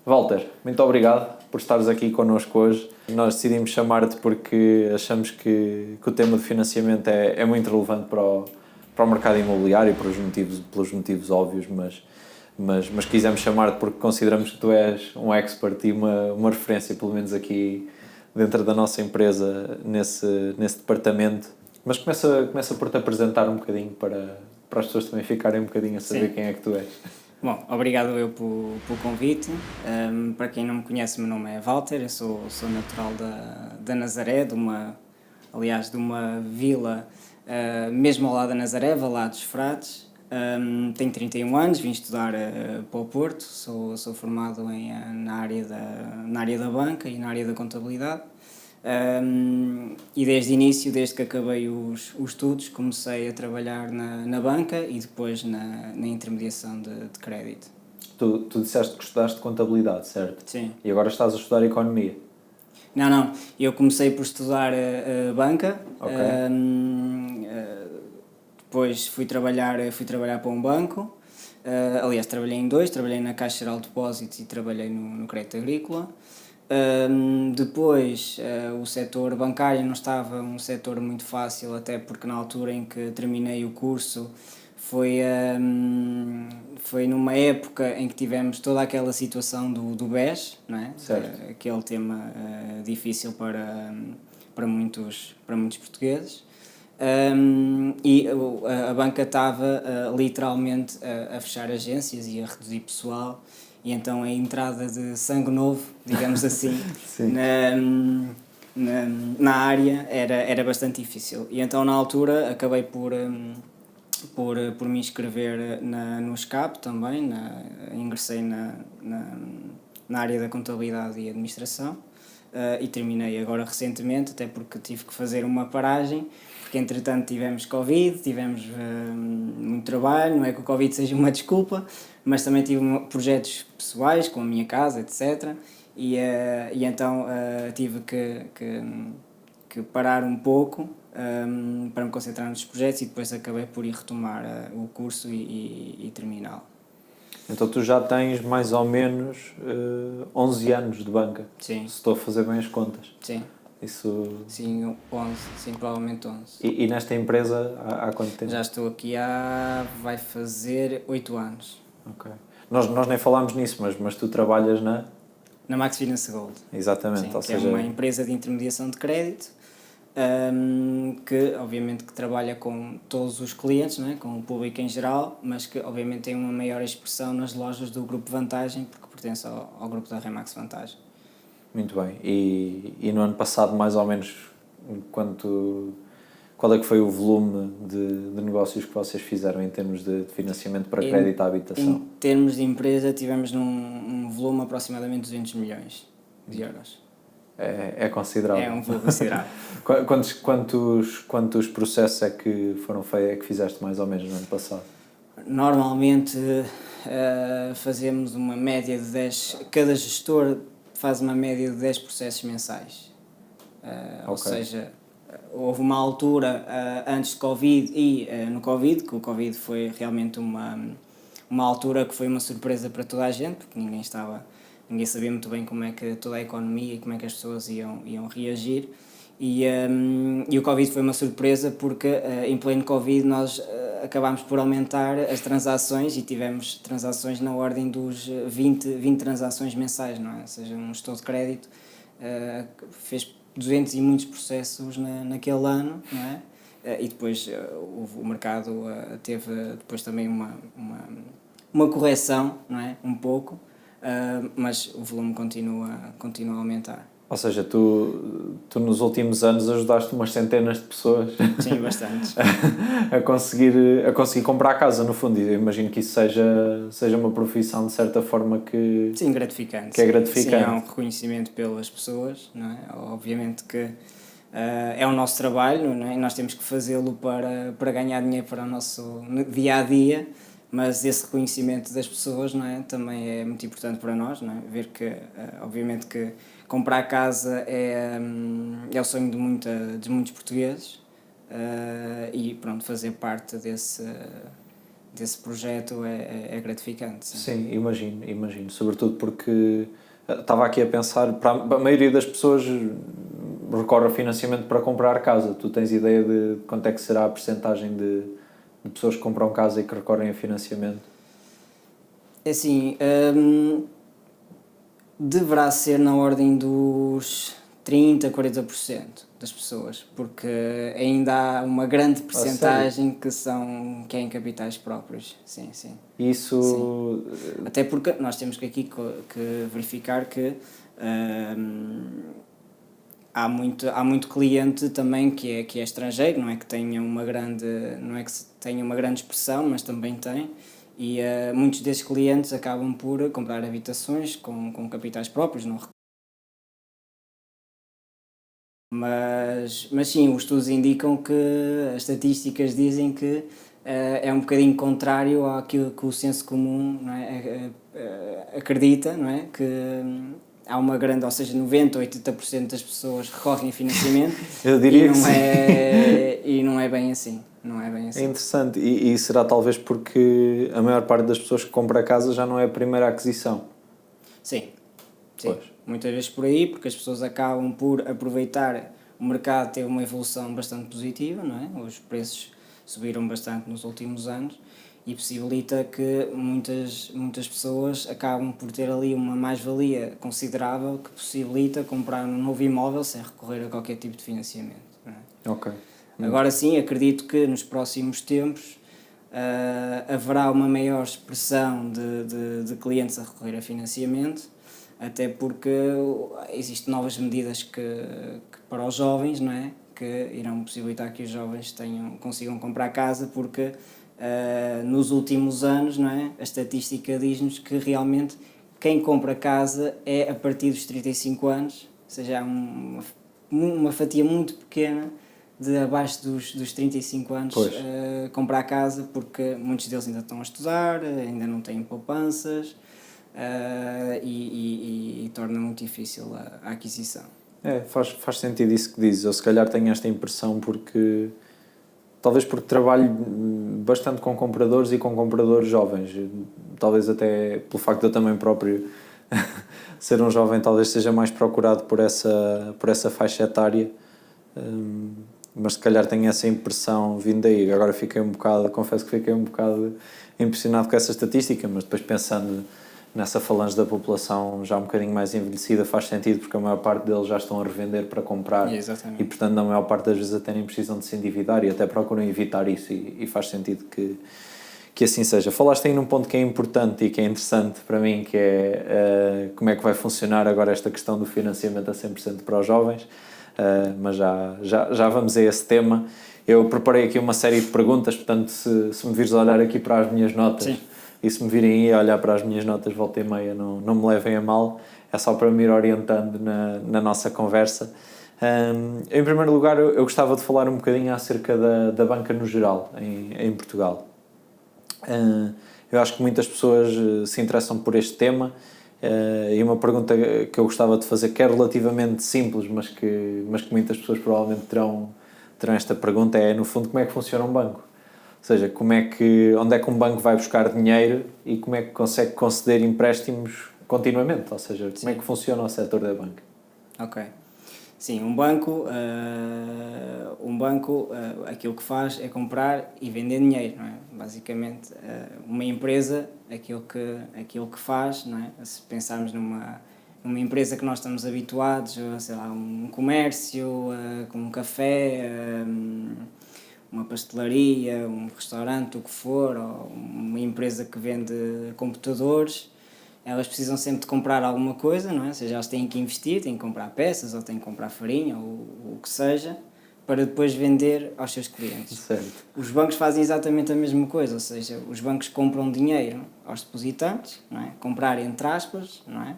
Walter, muito obrigado por estares aqui connosco hoje. Nós decidimos chamar-te porque achamos que o tema de financiamento é muito relevante para o mercado imobiliário, pelos motivos óbvios, mas quisemos chamar-te porque consideramos que tu és um expert e uma referência, pelo menos aqui dentro da nossa empresa, nesse departamento. Mas começa por te apresentar um bocadinho para as pessoas também ficarem um bocadinho a saber quem é que tu és. Bom, obrigado eu pelo convite. Para quem não me conhece, meu nome é Walter, eu sou natural da Nazaré, de uma vila mesmo ao lado da Nazaré, Valado dos Frades. Tenho 31 anos, vim estudar para o Porto, sou formado na área da banca e na área da contabilidade. E desde o início, desde que acabei os estudos, comecei a trabalhar na banca e depois na intermediação de crédito. Tu disseste que estudaste contabilidade, certo? Sim. E agora estás a estudar economia? Não. Eu comecei por estudar banca. Ok. Depois fui trabalhar para um banco. Aliás, trabalhei em dois. Trabalhei na Caixa Geral de Depósitos e trabalhei no Crédito Agrícola. Depois o setor bancário não estava um setor muito fácil, até porque na altura em que terminei o curso foi numa época em que tivemos toda aquela situação do BES, não é? Certo. Aquele tema difícil para muitos portugueses. E a banca estava literalmente a fechar agências e a reduzir pessoal, e então a entrada de sangue novo, digamos assim, na área era bastante difícil. E então na altura acabei por me inscrever no SCAP também, ingressei na área da contabilidade e administração. E terminei agora recentemente, até porque tive que fazer uma paragem, porque entretanto tivemos Covid, tivemos muito trabalho, não é que o Covid seja uma desculpa, mas também tive projetos pessoais com a minha casa, etc. E então tive que parar um pouco para me concentrar nos projetos, e depois acabei por ir retomar o curso e terminá-lo. Então tu já tens mais ou menos 11 anos de banca. Sim. Se estou a fazer bem as contas. Sim. Isso... Sim, 11. Sim, provavelmente 11. E nesta empresa há quanto tempo? Já estou aqui vai fazer 8 anos. Ok. Nós nem falámos nisso, mas tu trabalhas Na Max Finance Gold. Exatamente. Sim, ou que seja... é uma empresa de intermediação de crédito, que obviamente que trabalha com todos os clientes, não é? Com o público em geral, mas que obviamente tem uma maior expressão nas lojas do Grupo Vantagem, porque pertence ao grupo da Remax Vantagem. Muito bem. E no ano passado, mais ou menos, qual é que foi o volume de negócios que vocês fizeram em termos de financiamento para crédito à habitação? Em termos de empresa, tivemos num volume aproximadamente 200 milhões de euros. É considerável. É um volume considerável. Quantos processos é que fizeste mais ou menos no ano passado? Normalmente fazemos uma média de 10, cada gestor faz uma média de 10 processos mensais. Ou seja, houve uma altura antes de Covid e no Covid, que o Covid foi realmente uma altura que foi uma surpresa para toda a gente, porque ninguém sabia muito bem como é que toda a economia e como é que as pessoas iam reagir. E o Covid foi uma surpresa porque em pleno Covid nós acabámos por aumentar as transações e tivemos transações na ordem dos 20 transações mensais, não é? Ou seja, um gestor de crédito fez 200 e muitos processos naquele ano, não é? E depois o mercado teve depois também uma correção, não é? Um pouco, mas o volume continua a aumentar. Ou seja, tu nos últimos anos ajudaste umas centenas de pessoas. Sim, bastantes. a conseguir comprar a casa, no fundo. E eu imagino que isso seja uma profissão, de certa forma, que... Sim, gratificante. Que é gratificante. Sim, há um reconhecimento pelas pessoas, não é? Obviamente que é o nosso trabalho, não é? E nós temos que fazê-lo para ganhar dinheiro para o nosso dia-a-dia, mas esse reconhecimento das pessoas, não é? Também é muito importante para nós, não é? Ver que, obviamente que comprar casa é o sonho de muitos portugueses, e pronto, fazer parte desse projeto é gratificante. Sim, sim, imagino. Sobretudo porque estava aqui a pensar, para a maioria das pessoas recorre a financiamento para comprar casa. Tu tens ideia de quanto é que será a percentagem de pessoas que compram casa e que recorrem a financiamento? É assim, deverá ser na ordem dos 30-40% das pessoas, porque ainda há uma grande percentagem que é em capitais próprios. Sim. Isso... Sim. Até porque nós temos que verificar que há muito cliente também que é estrangeiro, não é que tenha uma grande expressão, mas também tem, e muitos desses clientes acabam por comprar habitações com capitais próprios, não. Mas sim, os estudos indicam que as estatísticas dizem que é um bocadinho contrário àquilo que o senso comum, não é, acredita, não é? Que há uma grande, ou seja, 90 ou 80% das pessoas recorrem a financiamento. Eu diria que sim. E não é bem assim. É interessante. E será talvez porque a maior parte das pessoas que compra a casa já não é a primeira aquisição? Sim. Muitas vezes por aí, porque as pessoas acabam por aproveitar o mercado, teve uma evolução bastante positiva, não é? Os preços subiram bastante nos últimos anos e possibilita que muitas pessoas acabam por ter ali uma mais-valia considerável que possibilita comprar um novo imóvel sem recorrer a qualquer tipo de financiamento. Não é? Ok. Agora sim, acredito que nos próximos tempos haverá uma maior expressão de clientes a recorrer a financiamento, até porque existem novas medidas que para os jovens, não é? Que irão possibilitar que os jovens consigam comprar casa, porque nos últimos anos, não é? A estatística diz-nos que realmente quem compra casa é a partir dos 35 anos, ou seja, há uma fatia muito pequena de abaixo dos 35 anos comprar casa, porque muitos deles ainda estão a estudar, ainda não têm poupanças, e torna muito difícil a aquisição. Faz sentido isso que dizes. Eu se calhar tenho esta impressão talvez porque trabalho bastante com compradores e com compradores jovens. Talvez até pelo facto de eu também próprio ser um jovem, talvez seja mais procurado por essa faixa etária. Mas se calhar tenho essa impressão vindo daí. Agora confesso que fiquei um bocado impressionado com essa estatística, mas depois pensando nessa falange da população já um bocadinho mais envelhecida, faz sentido, porque a maior parte deles já estão a revender para comprar. Exatamente. E portanto na maior parte das vezes até nem precisam de se endividar e até procuram evitar isso, e faz sentido que assim seja. Falaste aí num ponto que é importante e que é interessante para mim, que é como é que vai funcionar agora esta questão do financiamento a 100% para os jovens. Mas já vamos a esse tema. Eu preparei aqui uma série de perguntas, portanto se me vires a olhar aqui para as minhas notas, sim, e se me virem aí a olhar para as minhas notas volta e meia, não me levem a mal, é só para me ir orientando na nossa conversa. Em primeiro lugar, eu gostava de falar um bocadinho acerca da banca no geral em Portugal. Eu acho que muitas pessoas se interessam por este tema. E uma pergunta que eu gostava de fazer, que é relativamente simples, mas que muitas pessoas provavelmente terão esta pergunta, é no fundo como é que funciona um banco? Ou seja, onde é que um banco vai buscar dinheiro e como é que consegue conceder empréstimos continuamente? Ou seja, como é que funciona o setor da banca? Ok. Sim, um banco aquilo que faz é comprar e vender dinheiro, não é? Basicamente, uma empresa, aquilo que faz, não é? Se pensarmos numa empresa que nós estamos habituados, sei lá, um comércio, com um café, uma pastelaria, um restaurante, o que for, ou uma empresa que vende computadores, elas precisam sempre de comprar alguma coisa, não é? Ou seja, elas têm que investir, têm que comprar peças, ou têm que comprar farinha, ou o que seja, para depois vender aos seus clientes. Certo. Os bancos fazem exatamente a mesma coisa, ou seja, os bancos compram dinheiro aos depositantes, não é? Comprar entre aspas, não é?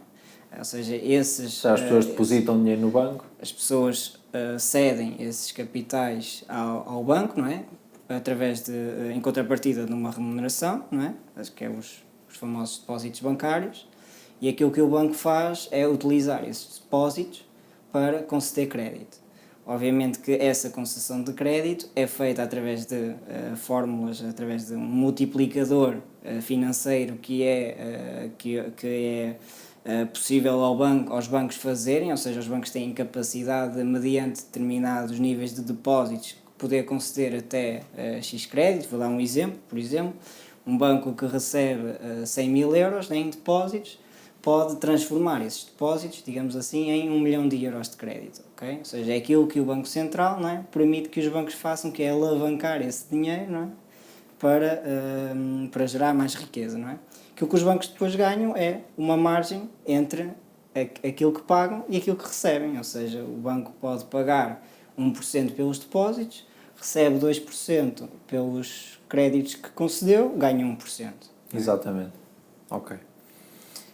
Ou seja, as pessoas depositam dinheiro no banco. As pessoas cedem esses capitais ao banco, não é? Em contrapartida de uma remuneração, não é? Acho que é os famosos depósitos bancários, e aquilo que o banco faz é utilizar esses depósitos para conceder crédito. Obviamente que essa concessão de crédito é feita através de fórmulas, através de um multiplicador financeiro que é possível aos bancos fazerem, ou seja, os bancos têm capacidade de, mediante determinados níveis de depósitos, poder conceder até X crédito. Vou dar um exemplo, por exemplo, um banco que recebe 100 mil euros em depósitos pode transformar esses depósitos, digamos assim, em 1 milhão de euros de crédito, ok? Ou seja, é aquilo que o Banco Central, não é, permite que os bancos façam, que é alavancar esse dinheiro, não é, para gerar mais riqueza, não é? Aquilo que os bancos depois ganham é uma margem entre aquilo que pagam e aquilo que recebem, ou seja, o banco pode pagar 1% pelos depósitos, recebe 2% pelos créditos que concedeu, ganha 1%. Exatamente. Ok.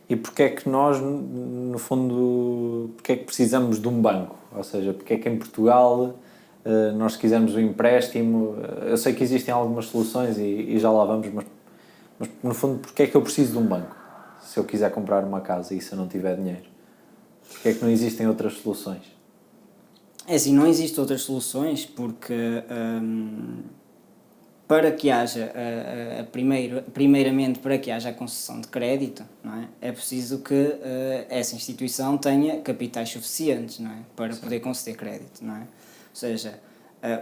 E porquê é que nós, no fundo, porquê é que precisamos de um banco? Ou seja, porquê é que em Portugal nós quisermos um empréstimo? Eu sei que existem algumas soluções e já lá vamos, mas no fundo, porquê é que eu preciso de um banco? Se eu quiser comprar uma casa e se eu não tiver dinheiro? Porquê é que não existem outras soluções? É assim, não existem outras soluções porque para que haja, primeiramente para que haja a concessão de crédito, não é? É preciso que essa instituição tenha capitais suficientes, não é? Para poder conceder crédito, não é? Ou seja,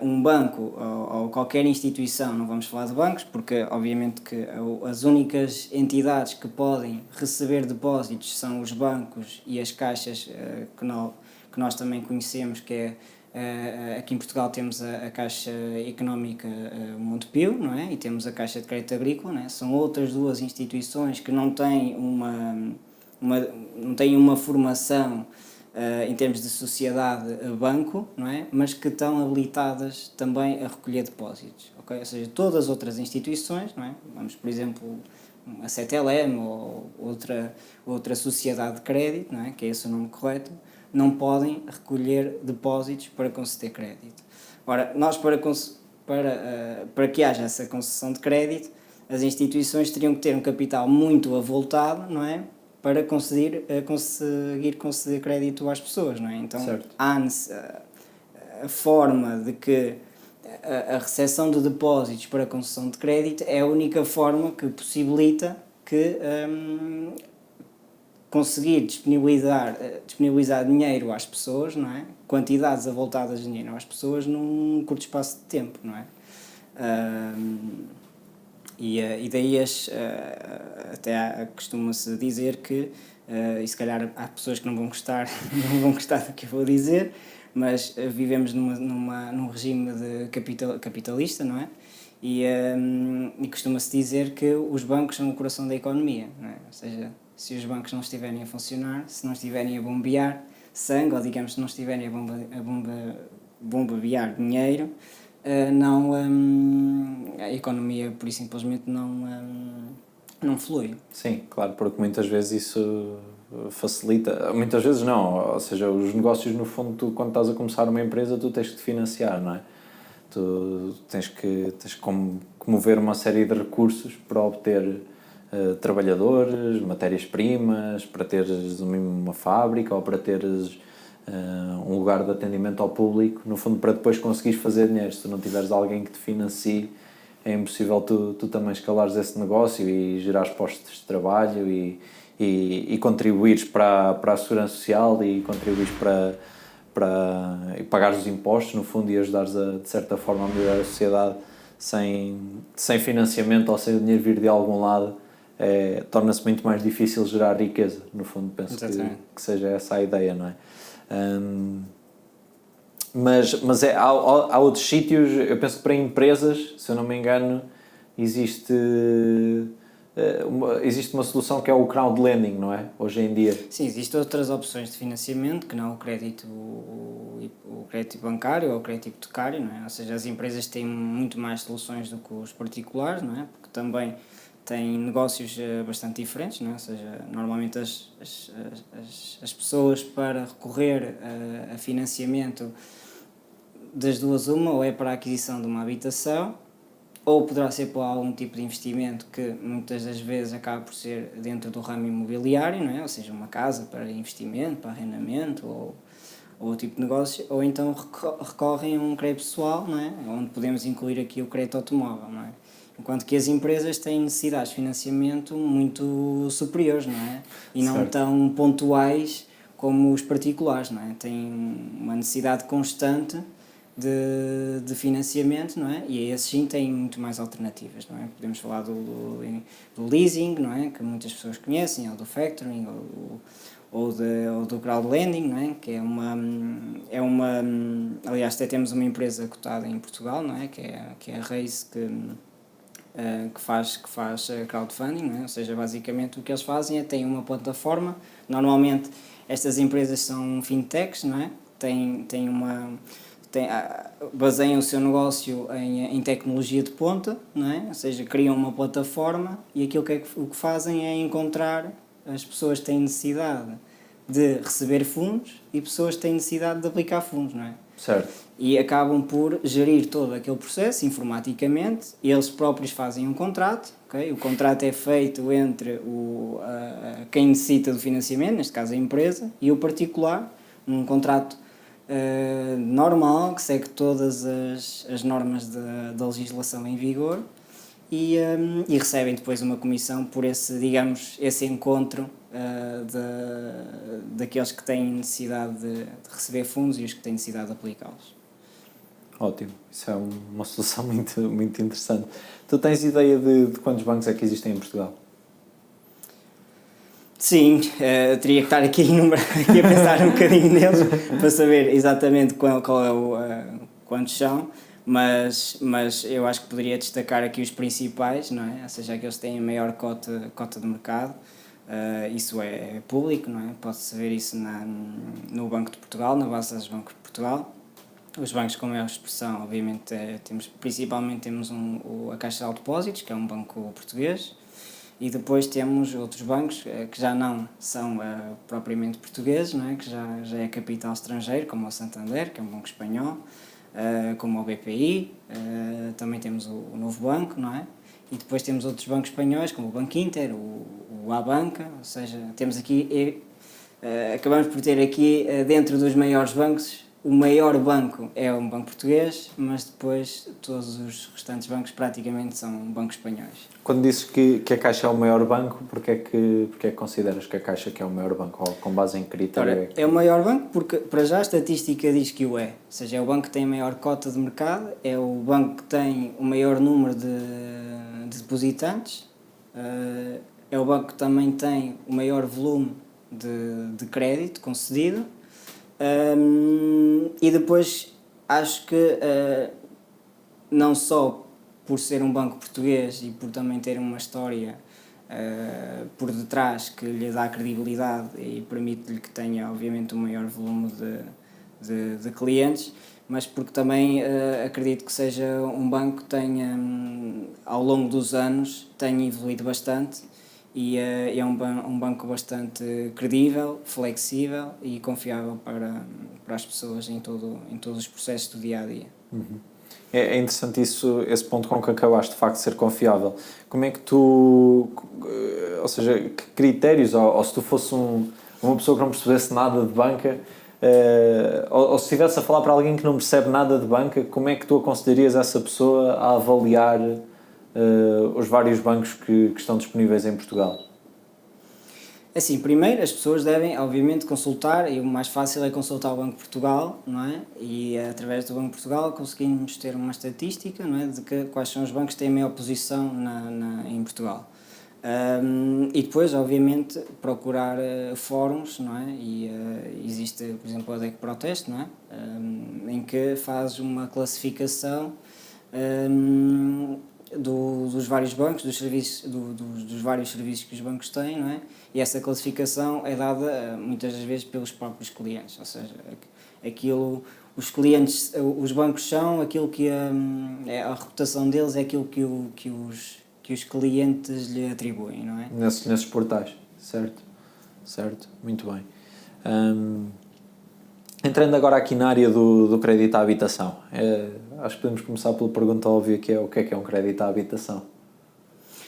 um banco ou qualquer instituição, não vamos falar de bancos, porque obviamente que as únicas entidades que podem receber depósitos são os bancos e as caixas que nós também conhecemos, que é aqui em Portugal temos a Caixa Económica Montepio, não é? E temos a Caixa de Crédito Agrícola, não é? São outras duas instituições que não têm uma formação em termos de sociedade banco, não é? Mas que estão habilitadas também a recolher depósitos, ok? Ou seja, todas as outras instituições, não é? Vamos, por exemplo, a CTLM ou outra sociedade de crédito, não é? Que é esse o nome correto, não podem recolher depósitos para conceder crédito. Ora, nós para que haja essa concessão de crédito, as instituições teriam que ter um capital muito avultado, não é? Para conseguir conceder crédito às pessoas, não é? Então, há a forma de que a recepção de depósitos para concessão de crédito é a única forma que possibilita que conseguir disponibilizar dinheiro às pessoas, não é? Quantidades avultadas de dinheiro às pessoas num curto espaço de tempo, não é? E daí até costuma-se dizer que, e se calhar há pessoas que não vão gostar do que eu vou dizer, mas vivemos num regime de capitalista, não é? E costuma-se dizer que os bancos são o coração da economia, não é? Ou seja, se os bancos não estiverem a funcionar, se não estiverem a bombear sangue, ou digamos, se não estiverem a bombear dinheiro, a economia, por isso simplesmente, não flui. Sim, claro, porque muitas vezes isso facilita, muitas vezes não, ou seja, os negócios, no fundo, quando estás a começar uma empresa, tu tens que te financiar, não é? Tu tens que mover uma série de recursos para obter trabalhadores, matérias-primas, para teres uma fábrica ou para teres um lugar de atendimento ao público, no fundo, para depois conseguires fazer dinheiro. Se tu não tiveres alguém que te financie, é impossível tu também escalares esse negócio e gerares postos de trabalho e contribuires para a segurança social e contribuires e pagares os impostos, no fundo, e ajudares de certa forma a melhorar a sociedade sem financiamento ou sem o dinheiro vir de algum lado. Torna-se muito mais difícil gerar riqueza, no fundo, penso que seja essa a ideia, não é? Mas há outros sítios, eu penso que para empresas, se eu não me engano, existe uma solução que é o crowdlending, não é? Hoje em dia. Sim, existem outras opções de financiamento que não o crédito bancário ou o crédito hipotecário, não é? Ou seja, as empresas têm muito mais soluções do que os particulares, não é? Porque também têm negócios bastante diferentes, não é? Ou seja, normalmente as pessoas, para recorrer a financiamento, das duas uma, ou é para a aquisição de uma habitação, ou poderá ser para algum tipo de investimento que muitas das vezes acaba por ser dentro do ramo imobiliário, não é? Ou seja, uma casa para investimento, para arrendamento, ou o tipo de negócio, ou então recorrem a um crédito pessoal, não é? Onde podemos incluir aqui o crédito automóvel, não é? Enquanto que as empresas têm necessidades de financiamento muito superiores, não é? E não tão pontuais como os particulares, não é? Têm uma necessidade constante de financiamento, não é? E esses sim têm muito mais alternativas, não é? Podemos falar do leasing, não é? Que muitas pessoas conhecem, ou do factoring, ou do crowdlending, não é? Que é uma aliás, até temos uma empresa cotada em Portugal, não é? Que é a Raise, que faz crowdfunding, não é? Ou seja, basicamente o que eles fazem é têm uma plataforma. Normalmente estas empresas são fintechs, não é? Baseiam o seu negócio em tecnologia de ponta, não é? Ou seja, criam uma plataforma e o que fazem é encontrar as pessoas que têm necessidade de receber fundos e pessoas que têm necessidade de aplicar fundos, não é? Certo. E acabam por gerir todo aquele processo informaticamente. Eles próprios fazem um contrato, okay? O contrato é feito entre quem necessita do financiamento, neste caso a empresa, e o particular, um contrato normal, que segue todas as normas da legislação em vigor, e recebem depois uma comissão por esse encontro daqueles que têm necessidade de receber fundos e os que têm necessidade de aplicá-los. Ótimo, isso é uma solução muito, muito interessante. Tu tens ideia de quantos bancos é que existem em Portugal? Sim, teria que estar aqui a pensar um bocadinho neles para saber exatamente quantos são, mas eu acho que poderia destacar aqui os principais, não é? Ou seja, aqueles que têm a maior cota de mercado. Isso é público, não é? Pode-se ver isso no Banco de Portugal, na base dos Bancos de Portugal. Os bancos com maior expressão, obviamente, principalmente temos a Caixa de Depósitos, que é um banco português, e depois temos outros bancos que já não são propriamente portugueses, não é? Que já é capital estrangeiro, como o Santander, que é um banco espanhol, como o BPI, também temos o Novo Banco, não é? E depois temos outros bancos espanhóis, como o Banco Inter, o Abanca, ou seja, temos aqui, acabamos por ter aqui, dentro dos maiores bancos, o maior banco é um banco português, mas depois todos os restantes bancos praticamente são bancos espanhóis. Quando dizes que a Caixa é o maior banco, porque é que consideras que a Caixa que é o maior banco? Ou com base em critério? Ora, é o maior banco porque, para já, a estatística diz que o é. Ou seja, é o banco que tem a maior cota de mercado, é o banco que tem o maior número de depositantes, é o banco que também tem o maior volume de crédito concedido. E depois acho que não só por ser um banco português e por também ter uma história por detrás que lhe dá credibilidade e permite-lhe que tenha obviamente um maior volume de clientes, mas porque também acredito que seja um banco que tenha, ao longo dos anos, tenha evoluído bastante. E é um banco bastante credível, flexível e confiável para as pessoas em todos os processos do dia-a-dia. Uhum. É interessante esse ponto com que acabaste, de facto, de ser confiável. Como é que tu... Ou seja, que critérios, ou se tu fosse uma pessoa que não percebesse nada de banca, ou se estivesse a falar para alguém que não percebe nada de banca, como é que tu aconselharias essa pessoa a avaliar os vários bancos que estão disponíveis em Portugal? Assim, primeiro as pessoas devem, obviamente, consultar, e o mais fácil é consultar o Banco de Portugal, não é? E através do Banco de Portugal conseguimos ter uma estatística, não é? De quais são os bancos que têm a maior posição em Portugal. E depois, obviamente, procurar fóruns, não é? E existe, por exemplo, a DEC Proteste, não é? Em que faz uma classificação dos vários bancos, dos vários serviços que os bancos têm, não é? E essa classificação é dada muitas das vezes pelos próprios clientes, ou seja, os bancos são aquilo que a reputação deles é aquilo que os clientes lhe atribuem, não é? Nesses portais, certo, muito bem. Entrando agora aqui na área do crédito à habitação, acho que podemos começar pela pergunta óbvia, que é o que é um crédito à habitação?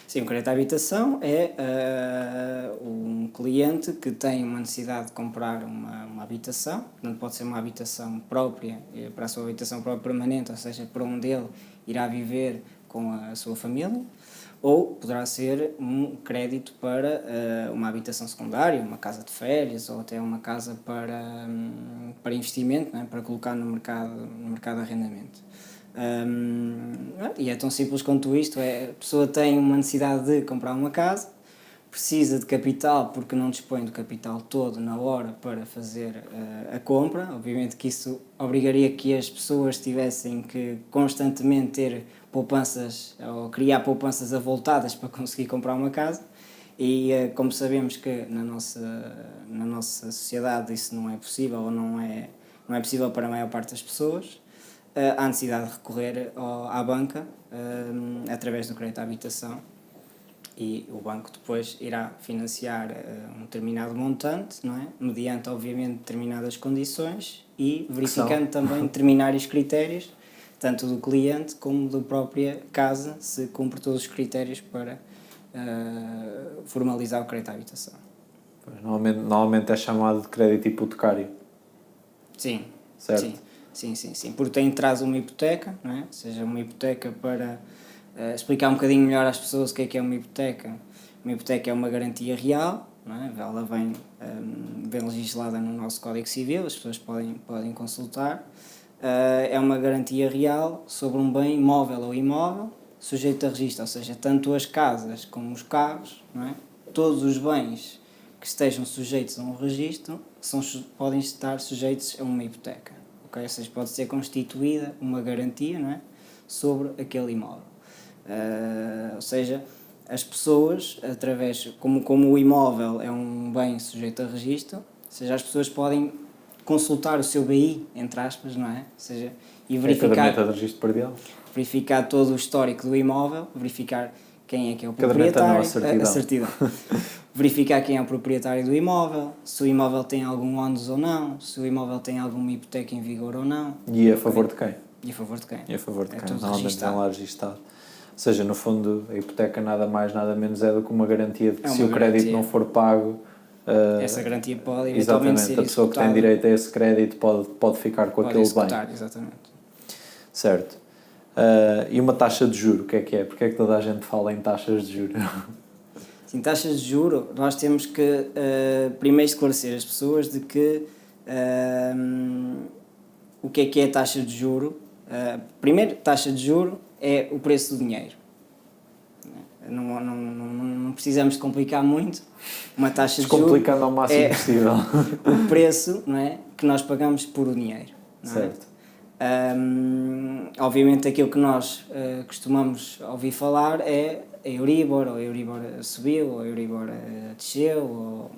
Sim, o crédito à habitação é um cliente que tem uma necessidade de comprar uma habitação, portanto pode ser uma habitação própria, para a sua habitação própria permanente, ou seja, para onde ele irá viver com a sua família, ou poderá ser um crédito para uma habitação secundária, uma casa de férias, ou até uma casa para investimento, não é? Para colocar no mercado de arrendamento. E é tão simples quanto isto, a pessoa tem uma necessidade de comprar uma casa, precisa de capital porque não dispõe do capital todo na hora para fazer a compra. Obviamente que isso obrigaria que as pessoas tivessem que constantemente ter poupanças ou criar poupanças avultadas para conseguir comprar uma casa, e como sabemos que na nossa sociedade isso não é possível, ou não é possível para a maior parte das pessoas, há necessidade de recorrer à banca através do crédito à habitação, e o banco depois irá financiar um determinado montante, não é? Mediante obviamente determinadas condições e verificando também determinados critérios, tanto do cliente como da própria casa, se cumpre todos os critérios para formalizar o crédito à habitação. Normalmente é chamado de crédito hipotecário. Sim, certo? Sim, porque traz uma hipoteca, não é? Ou seja, uma hipoteca para explicar um bocadinho melhor às pessoas o que é uma hipoteca. Uma hipoteca é uma garantia real, não é? Ela vem legislada no nosso Código Civil, as pessoas podem consultar. É uma garantia real sobre um bem móvel ou imóvel sujeito a registro, ou seja, tanto as casas como os carros, não é? Todos os bens que estejam sujeitos a um registro podem estar sujeitos a uma hipoteca, okay? Ou seja, pode ser constituída uma garantia, não é? Sobre aquele imóvel. Ou seja, as pessoas, como o imóvel é um bem sujeito a registro, ou seja, as pessoas podem consultar o seu BI, entre aspas, não é? Ou seja, e verificar todo o histórico do imóvel, verificar quem é que é o proprietário, a certidão. Verificar quem é o proprietário do imóvel, se o imóvel tem algum ónus ou não, se o imóvel tem alguma hipoteca em vigor ou não. E a favor de quem? E a favor de quem? Normalmente está lá registado. Ou seja, no fundo, a hipoteca nada mais, nada menos é do que uma garantia de que se o crédito não for pago... essa garantia pode eventualmente ser executada. A pessoa que tem direito a esse crédito pode ficar com aquele bem. Exatamente. Certo. E uma taxa de juro, o que é? Porque é que toda a gente fala em taxas de juro? Sim, taxas de juro, nós temos que primeiro esclarecer as pessoas de que o que é a taxa de juro. Primeiro, taxa de juro é o preço do dinheiro. Não precisamos de complicar muito. Uma taxa de juros descomplicando ao máximo possível o preço, não é, que nós pagamos por o dinheiro, não é? Certo. Obviamente aquilo que nós costumamos ouvir falar é a Euribor, ou a Euribor subiu, ou a Euribor desceu,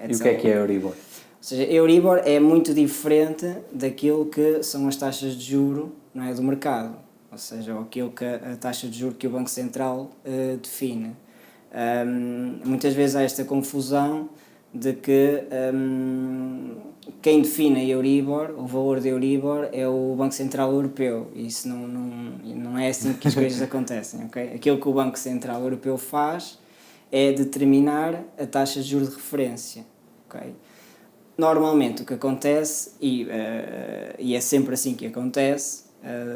etc. E o que é a Euribor? Ou seja, a Euribor é muito diferente daquilo que são as taxas de juro, não é, do mercado. Ou seja, aquilo que a taxa de juros que o Banco Central define. Muitas vezes há esta confusão de que quem define a Euribor, o valor da Euribor, é o Banco Central Europeu. E isso não é assim que as coisas acontecem. Okay? Aquilo que o Banco Central Europeu faz é determinar a taxa de juros de referência. Okay? Normalmente o que acontece, e é sempre assim que acontece,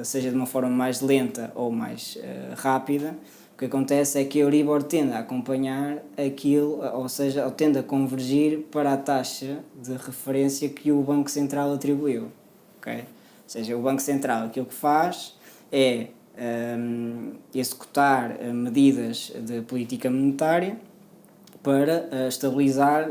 seja de uma forma mais lenta ou mais rápida, o que acontece é que a Euribor tende a acompanhar aquilo, ou seja, tende a convergir para a taxa de referência que o Banco Central atribuiu. Okay? Ou seja, o Banco Central aquilo que faz é executar medidas de política monetária para estabilizar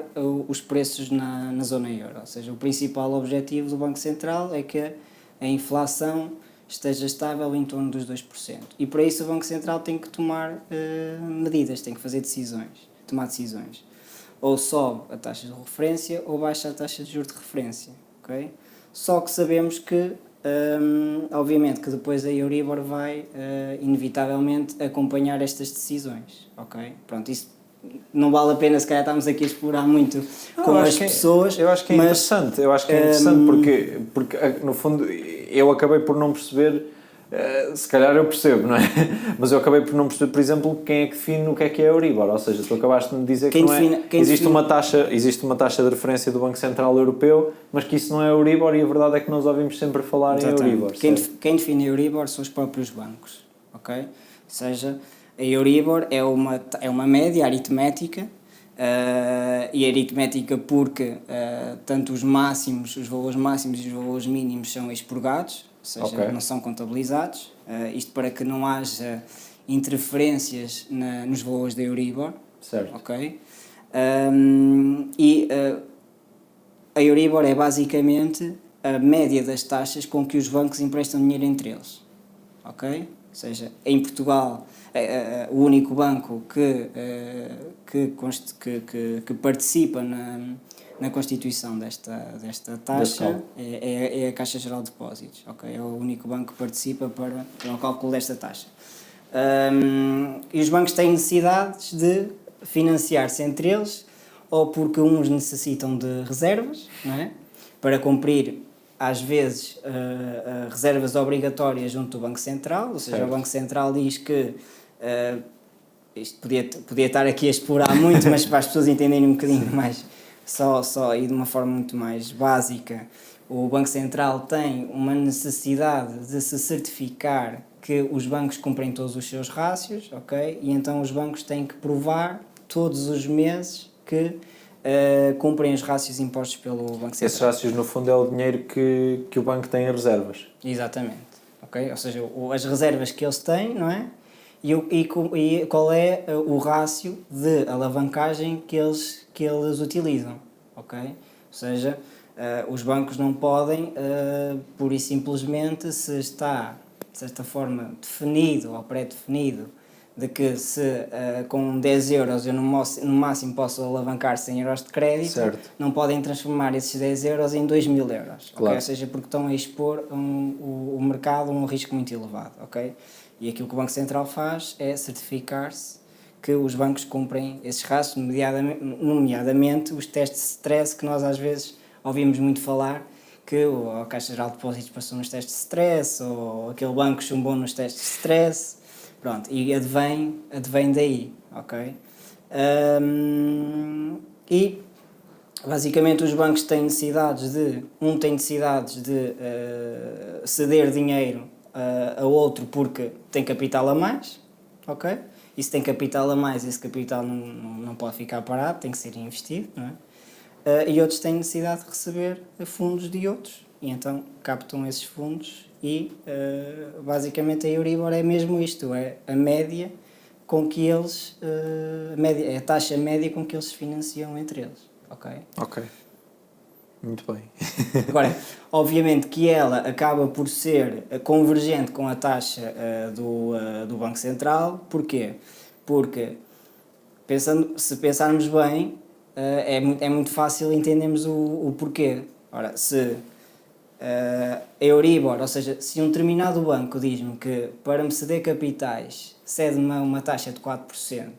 os preços na zona euro. Ou seja, o principal objetivo do Banco Central é que a inflação esteja estável em torno dos 2%. E para isso o Banco Central tem que tomar medidas, tem que tomar decisões. Ou sobe a taxa de referência ou baixa a taxa de juros de referência. Okay? Só que sabemos que, obviamente, que depois a Euribor vai, inevitavelmente, acompanhar estas decisões. Okay? Pronto, isso não vale a pena, se calhar estamos aqui a explorar muito com as pessoas. Eu acho que é interessante, porque no fundo eu acabei por não perceber Se calhar eu percebo, não é? Mas eu acabei por não perceber, por exemplo, quem é que define o que é a Euribor. Ou seja, tu acabaste de me dizer que não é. Existe uma taxa de referência do Banco Central Europeu, mas que isso não é a Euribor, e a verdade é que nós ouvimos sempre falar Exatamente. Em Euribor. Quem define a Euribor são os próprios bancos, ok? Ou seja, a Euribor é uma média aritmética, e aritmética porque tanto os valores máximos e os valores mínimos são expurgados, ou seja, não são contabilizados, isto para que não haja interferências nos valores da Euribor. Certo. Ok? A Euribor é basicamente a média das taxas com que os bancos emprestam dinheiro entre eles. Ok? Ou seja, em Portugal, o único banco que participa na constituição desta taxa é a Caixa Geral de Depósitos, okay? É o único banco que participa para o cálculo desta taxa. E os bancos têm necessidades de financiar-se entre eles, ou porque uns necessitam de reservas, não é? Para cumprir, às vezes, reservas obrigatórias junto do Banco Central, ou seja, certo. O Banco Central diz que isto podia estar aqui a explorar muito, mas para as pessoas entenderem um bocadinho mais, só e de uma forma muito mais básica, o Banco Central tem uma necessidade de se certificar que os bancos cumprem todos os seus rácios, ok? E então os bancos têm que provar todos os meses que cumprem os rácios impostos pelo Banco Central. Esses rácios, no fundo, é o dinheiro que o banco tem em reservas. Exatamente, ok? Ou seja, as reservas que eles têm, não é? E qual é o rácio de alavancagem que eles utilizam, ok? Ou seja, os bancos não podem, pura e simplesmente, se está, de certa forma, definido ou pré-definido, de que se com 10 euros eu no máximo posso alavancar 100 euros de crédito, certo. Não podem transformar esses 10 euros em 2.000 euros, claro. Okay? Ou seja, porque estão a expor o mercado a um risco muito elevado, ok? E aquilo que o Banco Central faz é certificar-se que os bancos cumprem esses rácios, nomeadamente os testes de stress que nós às vezes ouvimos muito falar, que a Caixa Geral de Depósitos passou nos testes de stress, ou aquele banco chumbou nos testes de stress, pronto, e advém daí, ok? E basicamente os bancos têm necessidades de ceder dinheiro a outro porque tem capital a mais, ok? E se tem capital a mais, esse capital não pode ficar parado, tem que ser investido, não é? E outros têm necessidade de receber fundos de outros, e então captam esses fundos e basicamente a Euribor é mesmo isto, é a média com que eles, é a taxa média com que eles se financiam entre eles, ok? Ok. Muito bem. Agora, obviamente que ela acaba por ser convergente com a taxa do Banco Central. Porquê? Porque, se pensarmos bem, é muito fácil entendermos o porquê. Ora, se a Euribor, ou seja, se um determinado banco diz-me que para me ceder capitais cede-me uma taxa de 4%,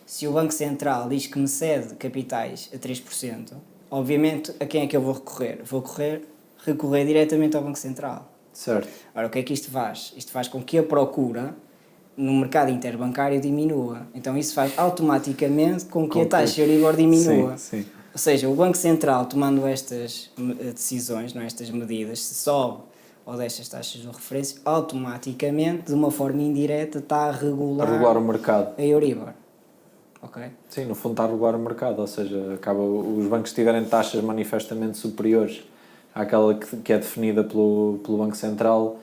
se o Banco Central diz que me cede capitais a 3%, obviamente, a quem é que eu vou recorrer? Vou recorrer diretamente ao Banco Central. Certo. Ora, o que é que isto faz? Isto faz com que a procura no mercado interbancário diminua. Então isso faz automaticamente com que a taxa Euribor diminua. Sim. Ou seja, o Banco Central, tomando estas decisões, não, estas medidas, se sobe ou destas taxas de referência, automaticamente, de uma forma indireta, está a regular o mercado. A Euribor. Okay. Sim, no fundo está a regular o mercado, ou seja, os bancos tiverem taxas manifestamente superiores àquela que é definida pelo Banco Central,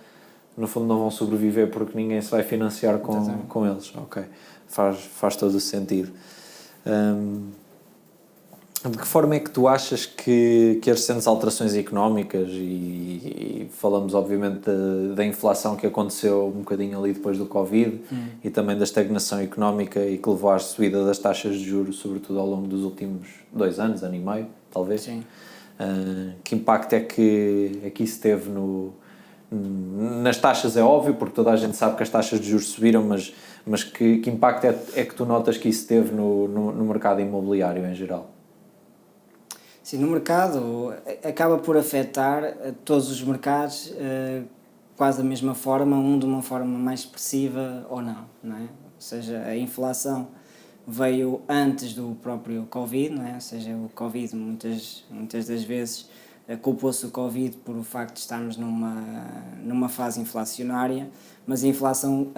no fundo não vão sobreviver porque ninguém se vai financiar com eles. Ok, faz todo o sentido. De que forma é que tu achas que as recentes alterações económicas, e falamos obviamente da inflação que aconteceu um bocadinho ali depois do Covid, e também da estagnação económica e que levou à subida das taxas de juros, sobretudo ao longo dos últimos 2 anos, ano e meio, talvez? Sim. Que impacto é que isso teve nas taxas? É óbvio, porque toda a gente sabe que as taxas de juros subiram, mas que impacto é que tu notas que isso teve no mercado imobiliário em geral? Sim, no mercado acaba por afetar todos os mercados quase da mesma forma, de uma forma mais expressiva ou não, não é? Ou seja, a inflação veio antes do próprio Covid, não é? Ou seja, o Covid muitas das vezes culpou-se o Covid por o facto de estarmos numa fase inflacionária, mas a inflação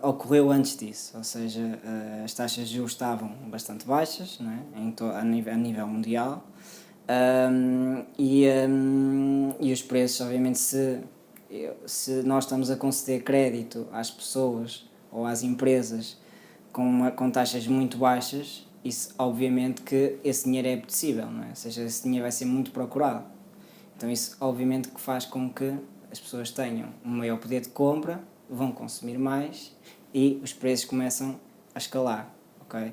ocorreu antes disso, ou seja, as taxas de juros estavam bastante baixas, não é? A nível mundial, e os preços, obviamente, se nós estamos a conceder crédito às pessoas ou às empresas com taxas muito baixas, isso obviamente que esse dinheiro é apetecível, não é? Ou seja, esse dinheiro vai ser muito procurado. Então isso obviamente que faz com que as pessoas tenham um maior poder de compra, vão consumir mais e os preços começam a escalar, ok?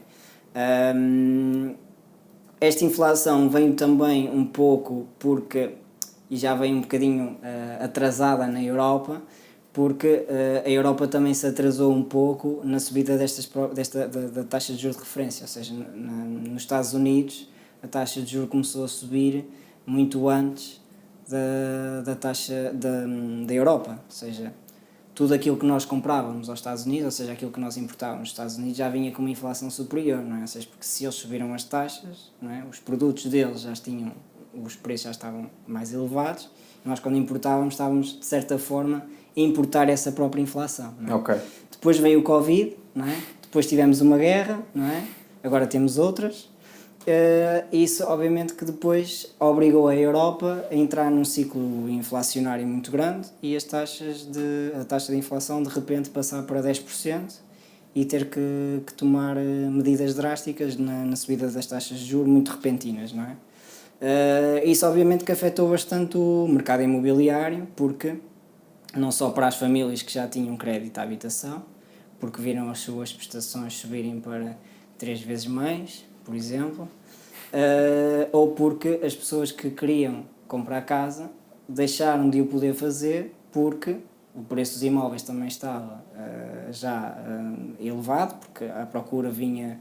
Esta inflação vem também um pouco porque, e já vem um bocadinho atrasada na Europa, porque a Europa também se atrasou um pouco na subida da taxa de juros de referência, ou seja, nos Estados Unidos a taxa de juros começou a subir muito antes da taxa da Europa, ou seja, tudo aquilo que nós comprávamos aos Estados Unidos, ou seja, aquilo que nós importávamos aos Estados Unidos já vinha com uma inflação superior, não é? Ou seja, porque se eles subiram as taxas, não é? Os produtos deles os preços já estavam mais elevados, e nós quando importávamos estávamos, de certa forma, a importar essa própria inflação, não é? Okay. Depois veio o Covid, não é? Depois tivemos uma guerra, não é? Agora temos outras. Isso obviamente que depois obrigou a Europa a entrar num ciclo inflacionário muito grande e a taxa de inflação de repente passar para 10% e ter que tomar medidas drásticas na subida das taxas de juros muito repentinas, não é? Isso obviamente que afetou bastante o mercado imobiliário, porque não só para as famílias que já tinham crédito à habitação, porque viram as suas prestações subirem para 3 vezes mais, por exemplo, ou porque as pessoas que queriam comprar casa deixaram de o poder fazer porque o preço dos imóveis também estava já elevado, porque a procura vinha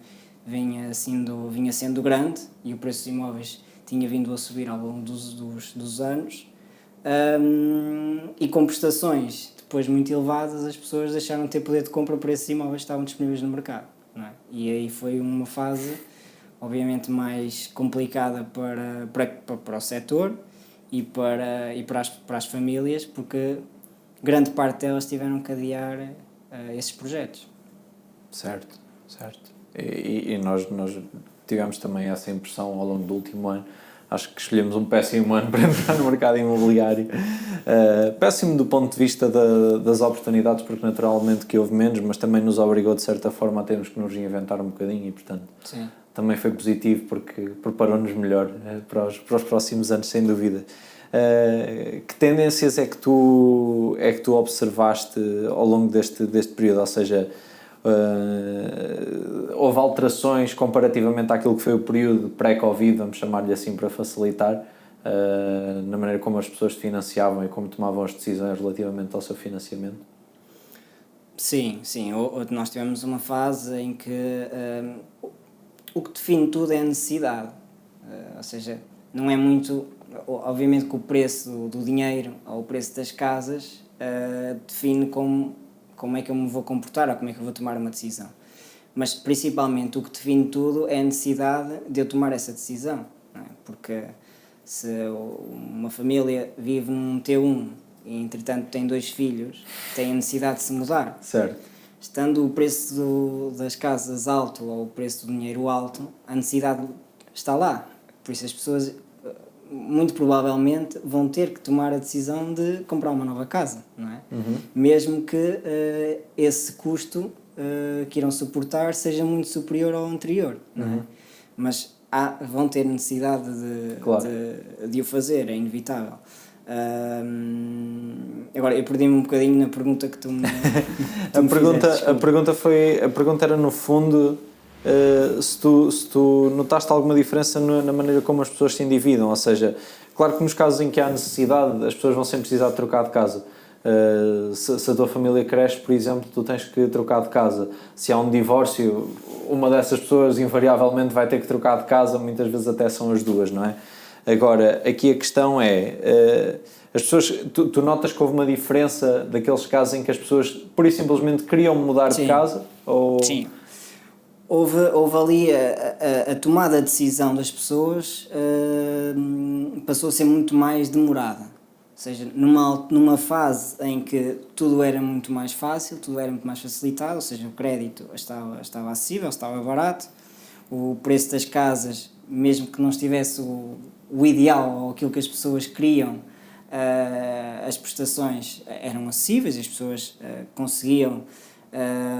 sendo grande e o preço dos imóveis tinha vindo a subir ao longo dos anos, e com prestações depois muito elevadas as pessoas deixaram de ter poder de compra para esses imóveis que estavam disponíveis no mercado, não é? E aí foi uma fase obviamente mais complicada para o setor e para as famílias, porque grande parte delas tiveram que adiar esses projetos. Certo. E nós tivemos também essa impressão ao longo do último ano. Acho que escolhemos um péssimo ano para entrar no mercado imobiliário. Péssimo do ponto de vista das oportunidades, porque naturalmente que houve menos, mas também nos obrigou de certa forma a termos que nos reinventar um bocadinho e, portanto, sim, também foi positivo porque preparou-nos melhor para os próximos anos, sem dúvida. Que tendências é que tu observaste ao longo deste período? Ou seja, houve alterações comparativamente àquilo que foi o período pré-Covid, vamos chamar-lhe assim para facilitar, na maneira como as pessoas se financiavam e como tomavam as decisões relativamente ao seu financiamento? Sim. Nós tivemos uma fase em que o que define tudo é a necessidade, ou seja, não é muito, obviamente que o preço do dinheiro ou o preço das casas define como é que eu me vou comportar ou como é que eu vou tomar uma decisão, mas principalmente o que define tudo é a necessidade de eu tomar essa decisão, não é? Porque se uma família vive num T1 e entretanto tem 2 filhos, tem a necessidade de se mudar. Certo. Estando o preço das casas alto ou o preço do dinheiro alto, a necessidade está lá. Por isso as pessoas muito provavelmente vão ter que tomar a decisão de comprar uma nova casa, não é? Uhum. Mesmo que esse custo que irão suportar seja muito superior ao anterior, não é? Mas vão ter necessidade de o fazer, é inevitável. Agora eu perdi-me um bocadinho na pergunta que tu me fizeste. A pergunta era no fundo se tu notaste alguma diferença na maneira como as pessoas se endividam, ou seja, claro que nos casos em que há necessidade as pessoas vão sempre precisar de trocar de casa. Se a tua família cresce, por exemplo, tu tens que trocar de casa. Se há um divórcio, uma dessas pessoas invariavelmente vai ter que trocar de casa, muitas vezes até são as duas, não é? Agora, aqui a questão é, as pessoas, tu notas que houve uma diferença daqueles casos em que as pessoas pura e simplesmente queriam mudar de casa? Ou... Sim. Houve ali a tomada de decisão das pessoas passou a ser muito mais demorada. Ou seja, numa fase em que tudo era muito mais fácil, tudo era muito mais facilitado, ou seja, o crédito estava acessível, estava barato, o preço das casas, mesmo que não estivesse o ideal ou aquilo que as pessoas queriam, as prestações eram acessíveis, as pessoas conseguiam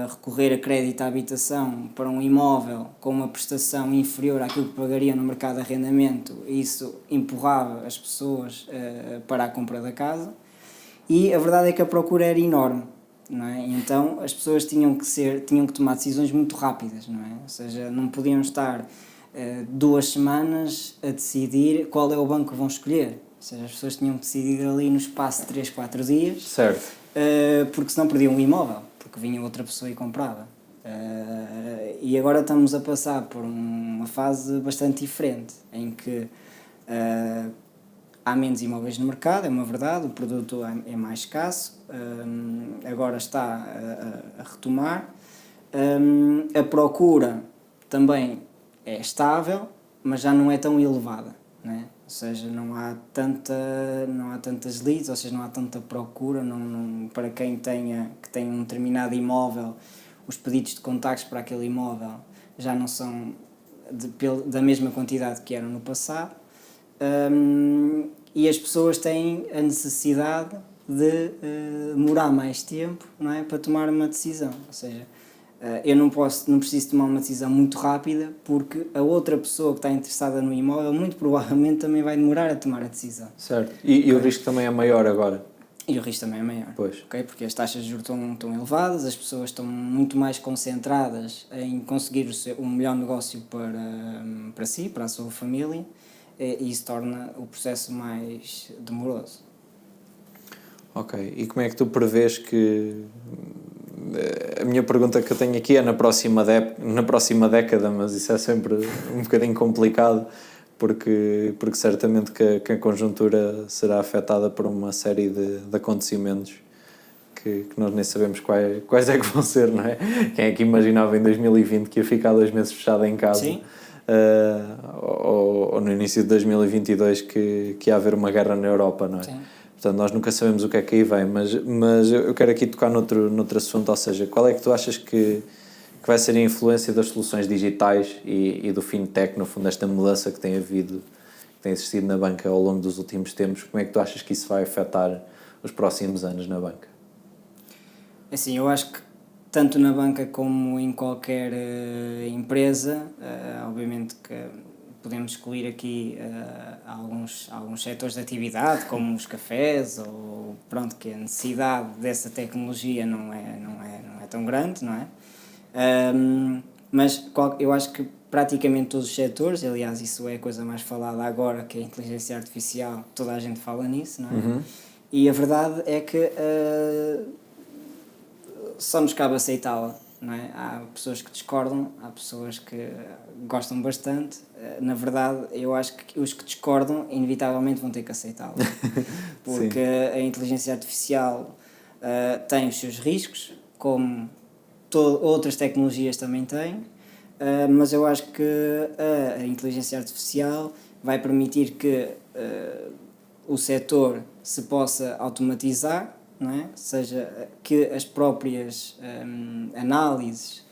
recorrer a crédito à habitação para um imóvel com uma prestação inferior àquilo que pagariam no mercado de arrendamento, e isso empurrava as pessoas para a compra da casa, e a verdade é que a procura era enorme, não é? Então as pessoas tinham que tomar decisões muito rápidas, não é? Ou seja, não podiam estar 2 semanas a decidir qual é o banco que vão escolher, ou seja, as pessoas tinham que decidir ali no espaço de 3, 4 dias, certo. Porque senão perdiam o imóvel, porque vinha outra pessoa e comprava. E agora estamos a passar por uma fase bastante diferente, em que há menos imóveis no mercado, é uma verdade, o produto é mais escasso, agora está a retomar. A procura também é estável, mas já não é tão elevada, né? Ou seja, não há tantas leads, ou seja, não há tanta procura, para quem tenha um determinado imóvel, os pedidos de contactos para aquele imóvel já não são da mesma quantidade que eram no passado, e as pessoas têm a necessidade de demorar mais tempo, não é, para tomar uma decisão, ou seja, eu não preciso tomar uma decisão muito rápida, porque a outra pessoa que está interessada no imóvel muito provavelmente também vai demorar a tomar a decisão. Certo. E o risco também é maior agora? E o risco também é maior. Pois. Okay? Porque as taxas de juros estão elevadas, as pessoas estão muito mais concentradas em conseguir o melhor negócio para si, para a sua família, e isso torna o processo mais demoroso. Ok. E como é que tu prevês que... A minha pergunta que eu tenho aqui é na próxima década, mas isso é sempre um bocadinho complicado, porque certamente que a conjuntura será afetada por uma série de acontecimentos que nós nem sabemos quais é que vão ser, não é? Quem é que imaginava em 2020 que ia ficar 2 meses fechado em casa? Sim. Ou no início de 2022 que ia haver uma guerra na Europa, não é? Sim. Portanto, nós nunca sabemos o que é que aí vem, mas eu quero aqui tocar noutro assunto, ou seja, qual é que tu achas que vai ser a influência das soluções digitais e do fintech, no fundo, esta mudança que tem existido na banca ao longo dos últimos tempos? Como é que tu achas que isso vai afetar os próximos anos na banca? Assim, eu acho que tanto na banca como em qualquer empresa, obviamente que podemos excluir aqui alguns setores de atividade, como os cafés, ou pronto, que a necessidade dessa tecnologia não é tão grande, não é? Mas eu acho que praticamente todos os setores, aliás, isso é a coisa mais falada agora, que é a inteligência artificial, toda a gente fala nisso, não é? Uhum. E a verdade é que só nos cabe aceitá-la, não é? Há pessoas que discordam, há pessoas que gostam bastante. Na verdade, eu acho que os que discordam inevitavelmente vão ter que aceitá-la, porque a inteligência artificial tem os seus riscos, como outras tecnologias também têm, mas eu acho que a inteligência artificial vai permitir que o setor se possa automatizar, não é? Ou seja, que as próprias análises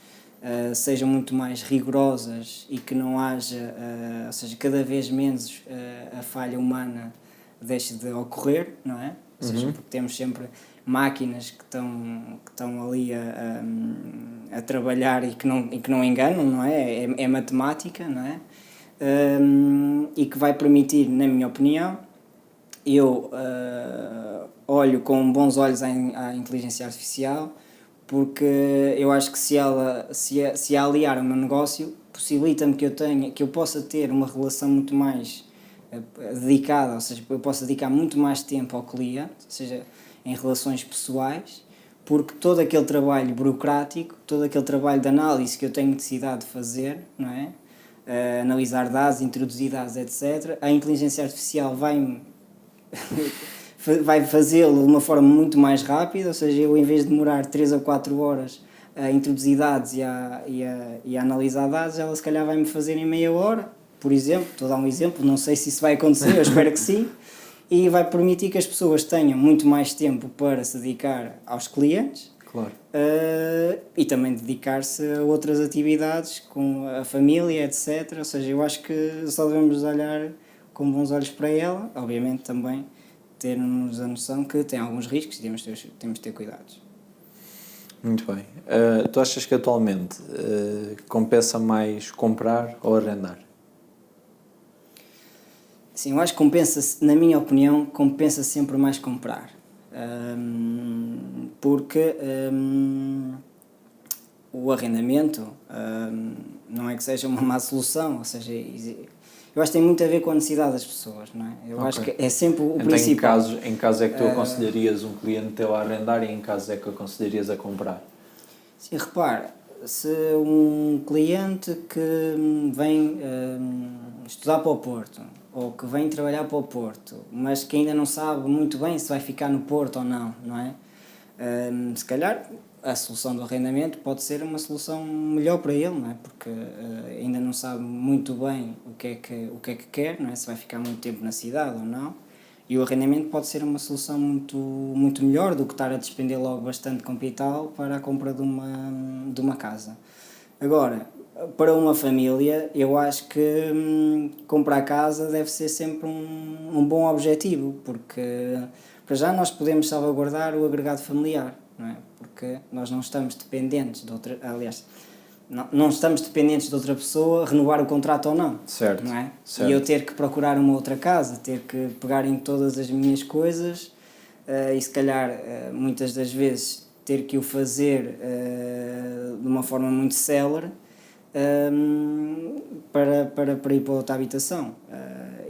sejam muito mais rigorosas e que não haja, ou seja, cada vez menos a falha humana deixe de ocorrer, não é? Ou seja, porque temos sempre máquinas que estão ali a trabalhar e que não enganam, não é? É matemática, não é? E que vai permitir, na minha opinião, eu olho com bons olhos à inteligência artificial, porque eu acho que se a aliar ao meu negócio, possibilita-me que eu possa ter uma relação muito mais dedicada, ou seja, eu posso dedicar muito mais tempo ao cliente, ou seja, em relações pessoais, porque todo aquele trabalho burocrático, todo aquele trabalho de análise que eu tenho necessidade de fazer, não é? analisar dados, introduzir dados, etc. A inteligência artificial vai fazê-lo de uma forma muito mais rápida, ou seja, eu em vez de demorar 3 ou 4 horas a introduzir dados e a analisar dados, ela se calhar vai-me fazer em meia hora, por exemplo, estou a dar um exemplo, não sei se isso vai acontecer, eu espero que sim, e vai permitir que as pessoas tenham muito mais tempo para se dedicar aos clientes. Claro. E também dedicar-se a outras atividades com a família, etc. Ou seja, eu acho que só devemos olhar com bons olhos para ela, obviamente também termos a noção que tem alguns riscos e temos de ter cuidados. Muito bem. Tu achas que atualmente compensa mais comprar ou arrendar? Sim, eu acho que compensa, na minha opinião, compensa sempre mais comprar. Porque o arrendamento não é que seja uma má solução, ou seja, eu acho que tem muito a ver com a necessidade das pessoas, não é? Eu acho que é sempre o então, principal. Em caso é que tu aconselharias um cliente teu a arrendar e em caso é que aconselharias a comprar? Sim, repare, se um cliente que vem estudar para o Porto ou que vem trabalhar para o Porto, mas que ainda não sabe muito bem se vai ficar no Porto ou não, não é? Se calhar a solução do arrendamento pode ser uma solução melhor para ele, não é? Porque ainda não sabe muito bem o que é que quer, não é? Se vai ficar muito tempo na cidade ou não. E o arrendamento pode ser uma solução muito melhor do que estar a despender logo bastante capital para a compra de uma casa. Agora, para uma família, eu acho que comprar casa deve ser sempre um bom objetivo, porque para já nós podemos salvaguardar o agregado familiar, não é? Porque nós não estamos dependentes de outra, aliás, não estamos dependentes de outra pessoa renovar o contrato ou não, certo, não é? Certo. E eu ter que procurar uma outra casa, ter que pegar em todas as minhas coisas e se calhar muitas das vezes ter que o fazer de uma forma muito célere para ir para outra habitação.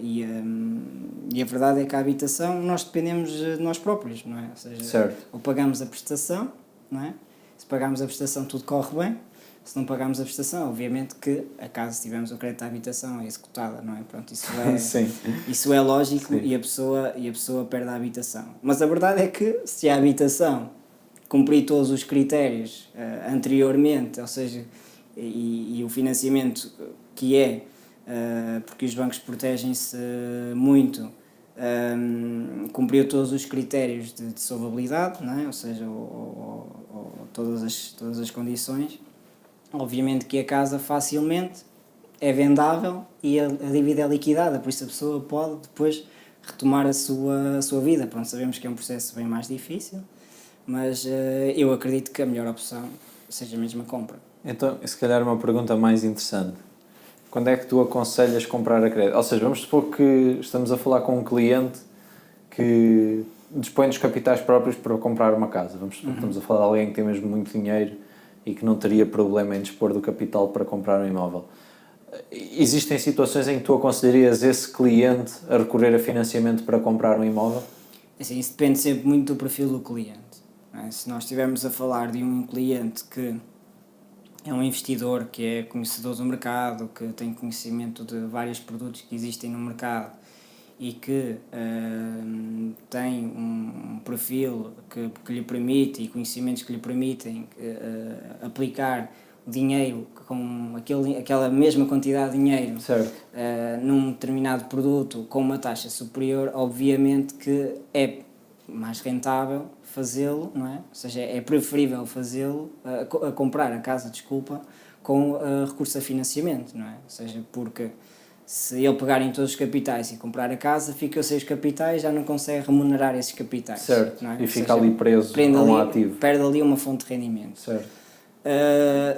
E a verdade é que a habitação nós dependemos de nós próprios, não é? Ou seja, certo. ou pagamos a prestação, não é? Se pagarmos a prestação tudo corre bem, se não pagarmos a prestação, obviamente que a casa, se tivermos o crédito à habitação, é executada, não é? Pronto, isso é lógico. E a pessoa perde a habitação. Mas a verdade é que se a habitação cumprir todos os critérios anteriormente, ou seja, e o financiamento que é, porque os bancos protegem-se muito, cumpriu todos os critérios de solvabilidade, não é? Ou seja, todas as condições, obviamente que a casa facilmente é vendável e a dívida é liquidada, por isso a pessoa pode depois retomar a sua vida. Pronto, sabemos que é um processo bem mais difícil, mas eu acredito que a melhor opção seja mesmo a compra. Então, se calhar uma pergunta mais interessante. Quando é que tu aconselhas comprar a crédito? Ou seja, vamos supor que estamos a falar com um cliente que dispõe dos capitais próprios para comprar uma casa. Vamos supor que estamos a falar de alguém que tem mesmo muito dinheiro e que não teria problema em dispor do capital para comprar um imóvel. Existem situações em que tu aconselharias esse cliente a recorrer a financiamento para comprar um imóvel? Assim, isso depende sempre muito do perfil do cliente, não é? Se nós estivermos a falar de um cliente que é um investidor, que é conhecedor do mercado, que tem conhecimento de vários produtos que existem no mercado e que tem um perfil que lhe permite e conhecimentos que lhe permitem aplicar o dinheiro com aquela mesma quantidade de dinheiro num determinado produto com uma taxa superior, obviamente que é mais rentável fazê-lo, não é? Ou seja, é preferível fazê-lo, a comprar a casa, com recurso a financiamento, não é? Ou seja, porque se ele pegar em todos os capitais e comprar a casa, fica sem os capitais, já não consegue remunerar esses capitais. Certo, não é? E fica ali preso a um ativo. Perde ali uma fonte de rendimento. Certo.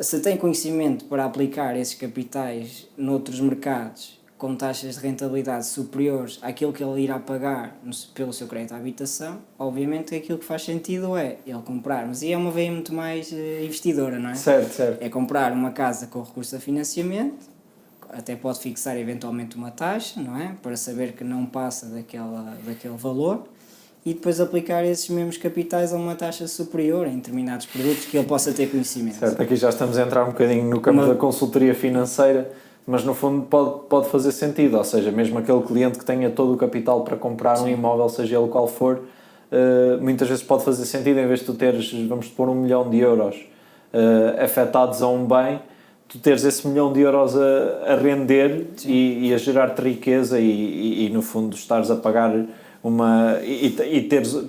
Se tem conhecimento para aplicar esses capitais noutros mercados com taxas de rentabilidade superiores àquilo que ele irá pagar pelo seu crédito à habitação, obviamente que aquilo que faz sentido é ele comprar, mas aí é uma veia muito mais investidora, não é? Certo. É comprar uma casa com recurso a financiamento, até pode fixar eventualmente uma taxa, não é? Para saber que não passa daquele valor, e depois aplicar esses mesmos capitais a uma taxa superior em determinados produtos que ele possa ter conhecimento. Certo, aqui já estamos a entrar um bocadinho no campo da consultoria financeira, mas no fundo pode fazer sentido, ou seja, mesmo aquele cliente que tenha todo o capital para comprar um imóvel, seja ele qual for, muitas vezes pode fazer sentido, em vez de tu teres, vamos supor, 1 milhão de euros afetados a um bem, tu teres esse 1 milhão de euros a render e a gerar-te riqueza e no fundo estares a pagar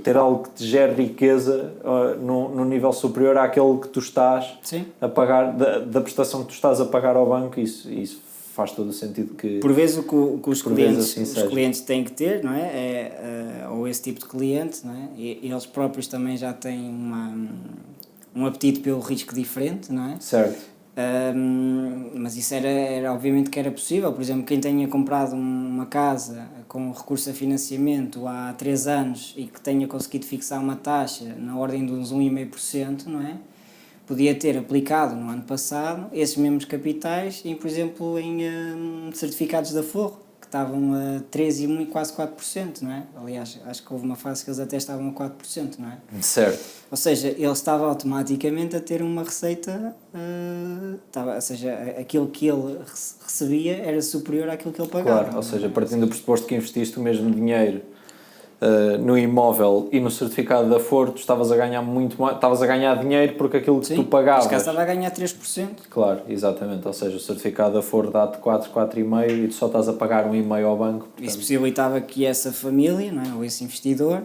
ter algo que te gere riqueza num nível superior àquele que tu estás a pagar, da prestação que tu estás a pagar ao banco. Isso faz todo o sentido que... Por vezes o que os clientes têm que ter, não é? Ou esse tipo de cliente, não é? E eles próprios também já têm um apetite pelo risco diferente, não é? Certo. Mas isso era obviamente que era possível. Por exemplo, quem tenha comprado uma casa com recurso a financiamento há 3 anos e que tenha conseguido fixar uma taxa na ordem de uns 1,5%, não é? Podia ter aplicado no ano passado esses mesmos capitais por exemplo, em certificados de aforro, que estavam a 3,5%, quase 4%, não é? Aliás, acho que houve uma fase que eles até estavam a 4%, não é? Certo. Ou seja, ele estava automaticamente a ter uma receita, ou seja, aquilo que ele recebia era superior àquilo que ele pagava. Claro, ou seja, partindo do pressuposto que investiste o mesmo dinheiro no imóvel e no certificado de aforro, tu estavas a ganhar muito mais, estavas a ganhar dinheiro porque aquilo que tu pagavas... Sim, estava a ganhar 3%. Claro, exatamente, ou seja, o certificado de aforro dá-te 4,5% e tu só estás a pagar 1,5% ao banco. Portanto... Isso possibilitava que essa família, não é, ou esse investidor,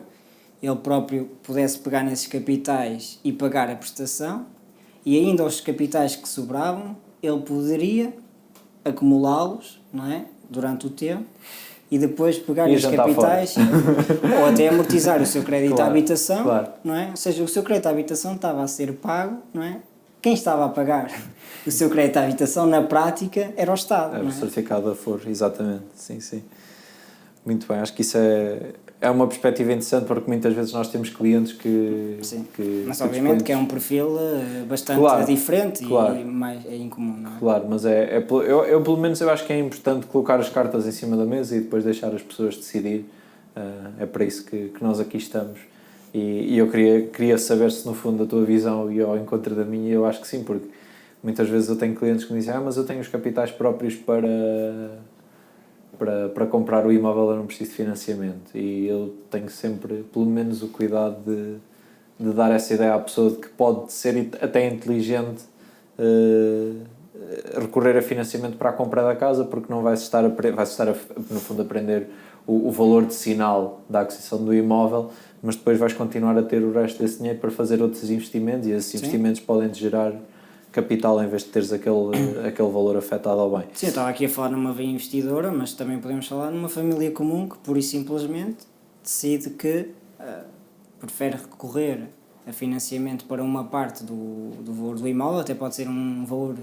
ele próprio pudesse pegar nesses capitais e pagar a prestação, e ainda os capitais que sobravam, ele poderia acumulá-los, não é, durante o tempo, e depois pegar nesses capitais ou até amortizar o seu crédito à habitação, não é? Ou seja, o seu crédito à habitação estava a ser pago, não é? Quem estava a pagar o seu crédito à habitação na prática era o Estado. Era o certificado de aforro, exatamente, sim. Muito bem, acho que isso é uma perspectiva interessante, porque muitas vezes nós temos clientes que... Sim, mas obviamente que é um perfil bastante diferente e mais incomum, não é? Claro, mas eu pelo menos eu acho que é importante colocar as cartas em cima da mesa e depois deixar as pessoas decidir. É para isso que nós aqui estamos. E eu queria saber se no fundo a tua visão e ao encontro da minha, eu acho que sim, porque muitas vezes eu tenho clientes que me dizem mas eu tenho os capitais próprios para comprar o imóvel, eu não preciso de financiamento, e eu tenho sempre pelo menos o cuidado de dar essa ideia à pessoa de que pode ser até inteligente recorrer a financiamento para a compra da casa, porque não vai estar no fundo a aprender o valor de sinal da aquisição do imóvel, mas depois vais continuar a ter o resto desse dinheiro para fazer outros investimentos, e esses investimentos podem te gerar capital em vez de teres aquele valor afetado ao bem. Sim, eu estava aqui a falar numa veia investidora, mas também podemos falar numa família comum que pura e simplesmente decide que prefere recorrer a financiamento para uma parte do valor do imóvel, até pode ser um valor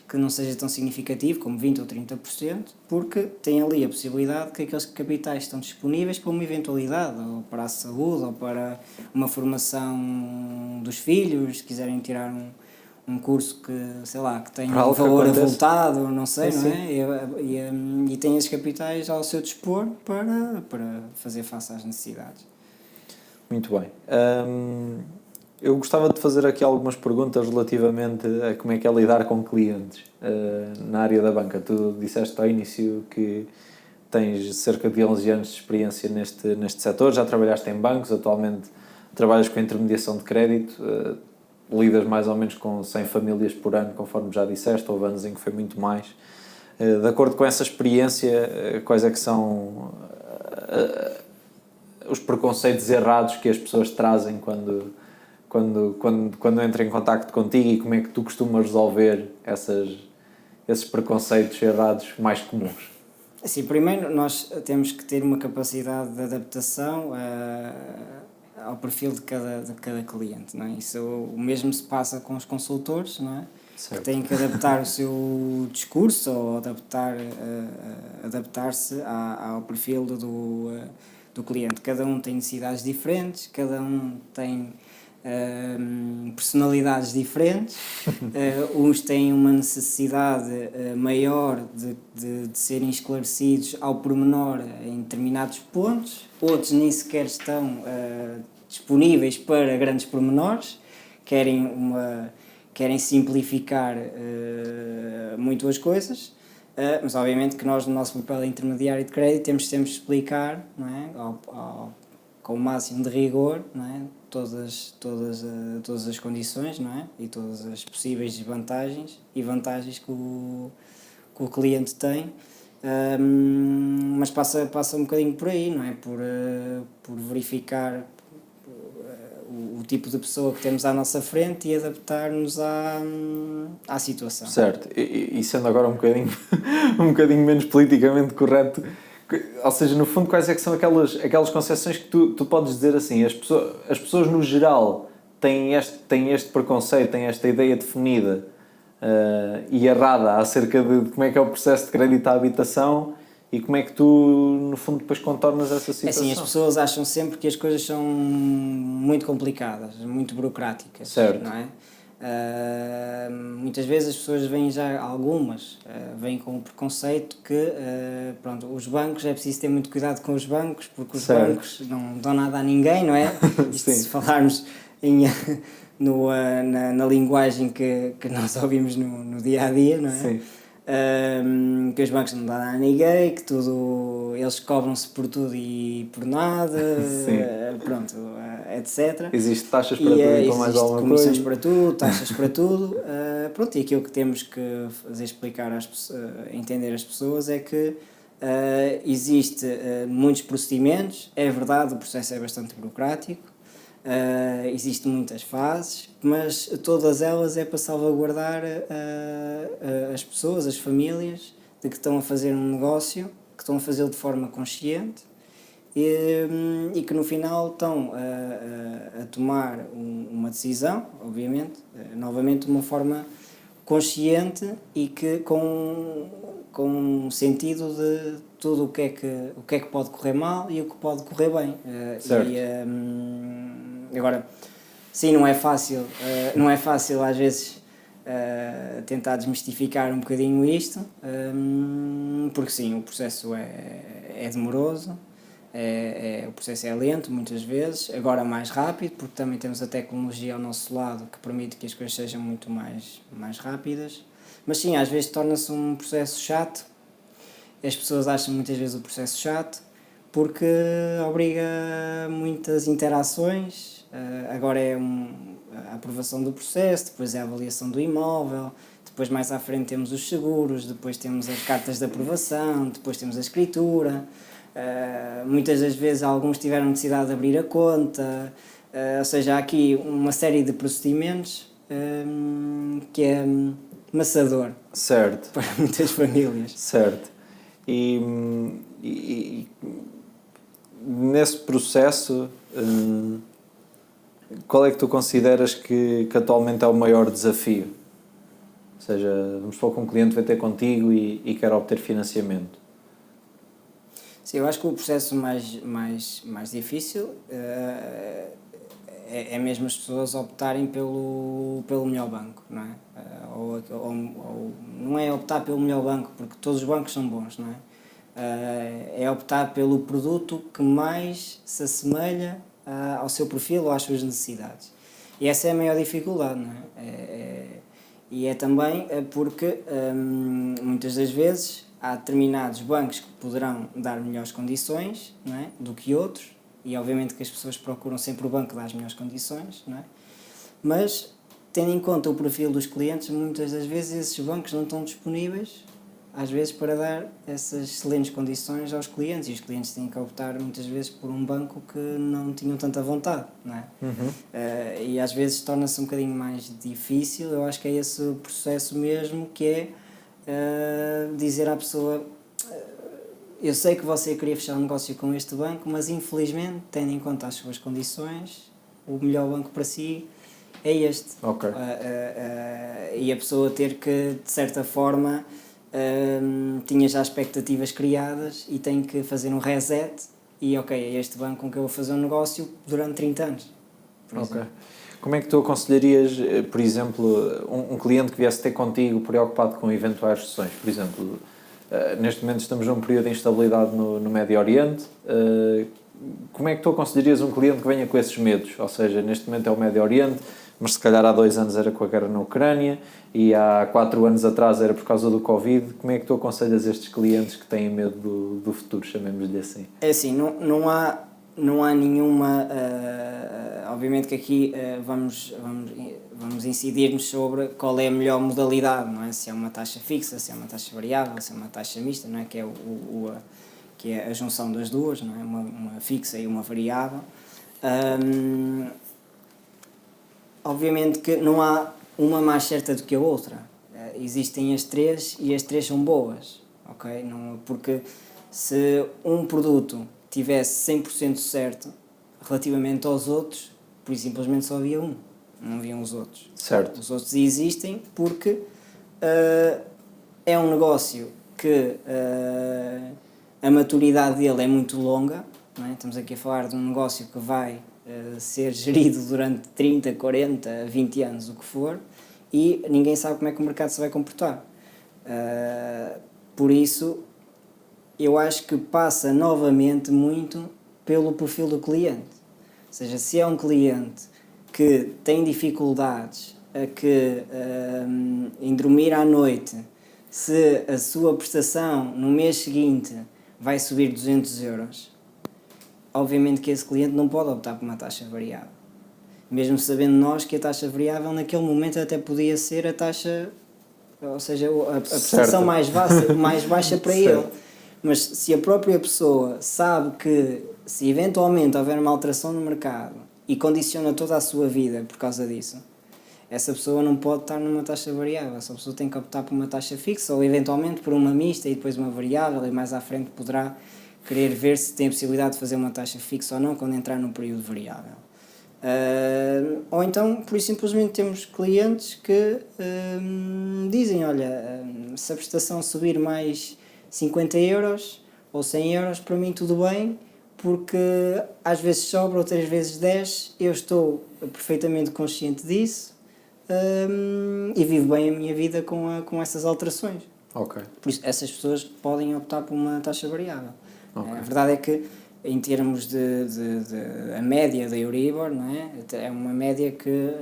que não seja tão significativo, como 20% ou 30%, porque tem ali a possibilidade que aqueles capitais estão disponíveis para uma eventualidade, ou para a saúde, ou para uma formação dos filhos, se quiserem tirar um curso que, sei lá, que tem um valor avultado, não sei, não é? E tem esses capitais ao seu dispor para fazer face às necessidades. Muito bem. Eu gostava de fazer aqui algumas perguntas relativamente a como é que é lidar com clientes na área da banca. Tu disseste ao início que tens cerca de 11 anos de experiência neste setor, já trabalhaste em bancos, atualmente trabalhas com intermediação de crédito, lidas mais ou menos com 100 famílias por ano, conforme já disseste, houve anos em que foi muito mais. De acordo com essa experiência, quais é que são os preconceitos errados que as pessoas trazem quando entram em contacto contigo, e como é que tu costumas resolver esses preconceitos errados mais comuns? Assim, primeiro nós temos que ter uma capacidade de adaptação ao perfil de cada cliente, não é? Isso o mesmo se passa com os consultores, não é? Certo. Que têm que adaptar o seu discurso ou adaptar-se ao perfil do cliente. Cada um tem necessidades diferentes, cada um tem personalidades diferentes, uns têm uma necessidade maior de serem esclarecidos ao pormenor em determinados pontos, outros nem sequer estão disponíveis para grandes pormenores, querem simplificar muito as coisas, Mas obviamente que nós, no nosso papel de intermediário de crédito, temos sempre de explicar, não é? Com o máximo de rigor, não é? Todas as condições, não é? E todas as possíveis desvantagens e vantagens que o cliente tem. Mas passa um bocadinho por aí, não é? Por verificar o tipo de pessoa que temos à nossa frente e adaptar-nos à situação. Certo, e sendo agora um bocadinho, um bocadinho menos politicamente correto, ou seja, no fundo, quais é que são aquelas concepções que tu podes dizer assim, as pessoas no geral têm este preconceito, têm esta ideia definida e errada acerca de como é que é o processo de crédito à habitação e como é que tu, no fundo, depois contornas essa situação? É assim, as pessoas acham sempre que as coisas são muito complicadas, muito burocráticas, certo. não é? Muitas vezes as pessoas vêm já, algumas, vêm com o preconceito que pronto, os bancos, é preciso ter muito cuidado com os bancos, porque os certo. bancos não dão nada a ninguém, não é? Isto se falarmos na linguagem que nós ouvimos no dia a dia, não é? Sim. Que os bancos não dão a ninguém, que tudo, eles cobram-se por tudo e por nada, pronto, etc. Existem taxas para tudo e para mais alguma coisa. Comissões para tudo, taxas para tudo, pronto, e aquilo que temos que fazer explicar, entender as pessoas é que existe muitos procedimentos, é verdade, o processo é bastante burocrático, existem muitas fases, mas todas elas é para salvaguardar as pessoas, as famílias, de que estão a fazer um negócio, que estão a fazê-lo de forma consciente e que no final estão a tomar uma decisão, obviamente, novamente de uma forma consciente e que com um sentido de tudo o que é que pode correr mal e o que pode correr bem. Certo. Agora, sim, não é fácil às vezes tentar desmistificar um bocadinho isto, porque sim, o processo é demoroso, o processo é lento muitas vezes, agora mais rápido, porque também temos a tecnologia ao nosso lado que permite que as coisas sejam muito mais rápidas, mas sim, às vezes torna-se um processo chato, as pessoas acham muitas vezes o processo chato, porque obriga a muitas interações, agora é a aprovação do processo, depois é a avaliação do imóvel, depois mais à frente temos os seguros, depois temos as cartas de aprovação, depois temos a escritura, muitas das vezes alguns tiveram necessidade de abrir a conta, ou seja, há aqui uma série de procedimentos que é maçador. Certo. Para muitas famílias. Certo. E nesse processo, qual é que tu consideras que atualmente é o maior desafio? Ou seja, vamos supor que um cliente vai ter contigo e quer obter financiamento. Sim, eu acho que o processo mais difícil é mesmo as pessoas optarem pelo melhor banco, não é? Ou não é optar pelo melhor banco, porque todos os bancos são bons, não é? É optar pelo produto que mais se assemelha ao seu perfil ou às suas necessidades. E essa é a maior dificuldade, não é? E é também porque muitas das vezes há determinados bancos que poderão dar melhores condições, não é, do que outros, e obviamente que as pessoas procuram sempre o banco que dá as melhores condições, não é? Mas, tendo em conta o perfil dos clientes, muitas das vezes esses bancos não estão disponíveis, às vezes, para dar essas excelentes condições aos clientes, e os clientes têm que optar muitas vezes por um banco que não tinham tanta vontade, não é? Uhum. E às vezes torna-se um bocadinho mais difícil. Eu acho que é esse o processo mesmo, que é dizer à pessoa: eu sei que você queria fechar um negócio com este banco, mas infelizmente, tendo em conta as suas condições, o melhor banco para si é este. Okay. E a pessoa ter que, de certa forma, tinha já expectativas criadas e tem que fazer um reset e ok, é este banco com que eu vou fazer um negócio durante 30 anos. Ok. Como é que tu aconselharias, por exemplo, um cliente que viesse ter contigo preocupado com eventuais recessões? Por exemplo, neste momento estamos num período de instabilidade no Médio Oriente. Como é que tu aconselharias um cliente que venha com esses medos? Ou seja, neste momento é o Médio Oriente, mas se calhar há 2 anos era com a guerra na Ucrânia e há 4 anos atrás era por causa do Covid. Como é que tu aconselhas estes clientes que têm medo do futuro, chamemos-lhe assim? É assim, não há nenhuma... obviamente que aqui vamos incidir-nos sobre qual é a melhor modalidade, não é? Se é uma taxa fixa, se é uma taxa variável, se é uma taxa mista, não é? Que é a junção das duas, não é? Uma fixa e uma variável. Obviamente que não há uma mais certa do que a outra. Existem as três e as três são boas, ok? Não, porque se um produto tivesse 100% certo relativamente aos outros, por isso simplesmente só havia um, não haviam os outros. Certo. Os outros existem porque é um negócio que a maturidade dele é muito longa, não é? Estamos aqui a falar de um negócio que vai ser gerido durante 30, 40, 20 anos, o que for, e ninguém sabe como é que o mercado se vai comportar. Por isso, eu acho que passa novamente muito pelo perfil do cliente. Ou seja, se é um cliente que tem dificuldades em dormir à noite, se a sua prestação no mês seguinte vai subir 200 euros, obviamente que esse cliente não pode optar por uma taxa variável. Mesmo sabendo nós que a taxa variável naquele momento até podia ser a taxa, ou seja, a prestação mais baixa para ele. Mas se a própria pessoa sabe que se eventualmente houver uma alteração no mercado e condiciona toda a sua vida por causa disso, essa pessoa não pode estar numa taxa variável, essa pessoa tem que optar por uma taxa fixa ou eventualmente por uma mista e depois uma variável, e mais à frente poderá querer ver se tem a possibilidade de fazer uma taxa fixa ou não quando entrar num período variável. Ou então, por isso simplesmente temos clientes que dizem, olha, se a prestação subir mais 50 euros ou 100 euros, para mim tudo bem, porque às vezes sobra, outras vezes 10, eu estou perfeitamente consciente disso e vivo bem a minha vida com essas alterações. Ok. Por isso, essas pessoas podem optar por uma taxa variável. Okay. A verdade é que, em termos de a média da Euribor, não é? É uma média que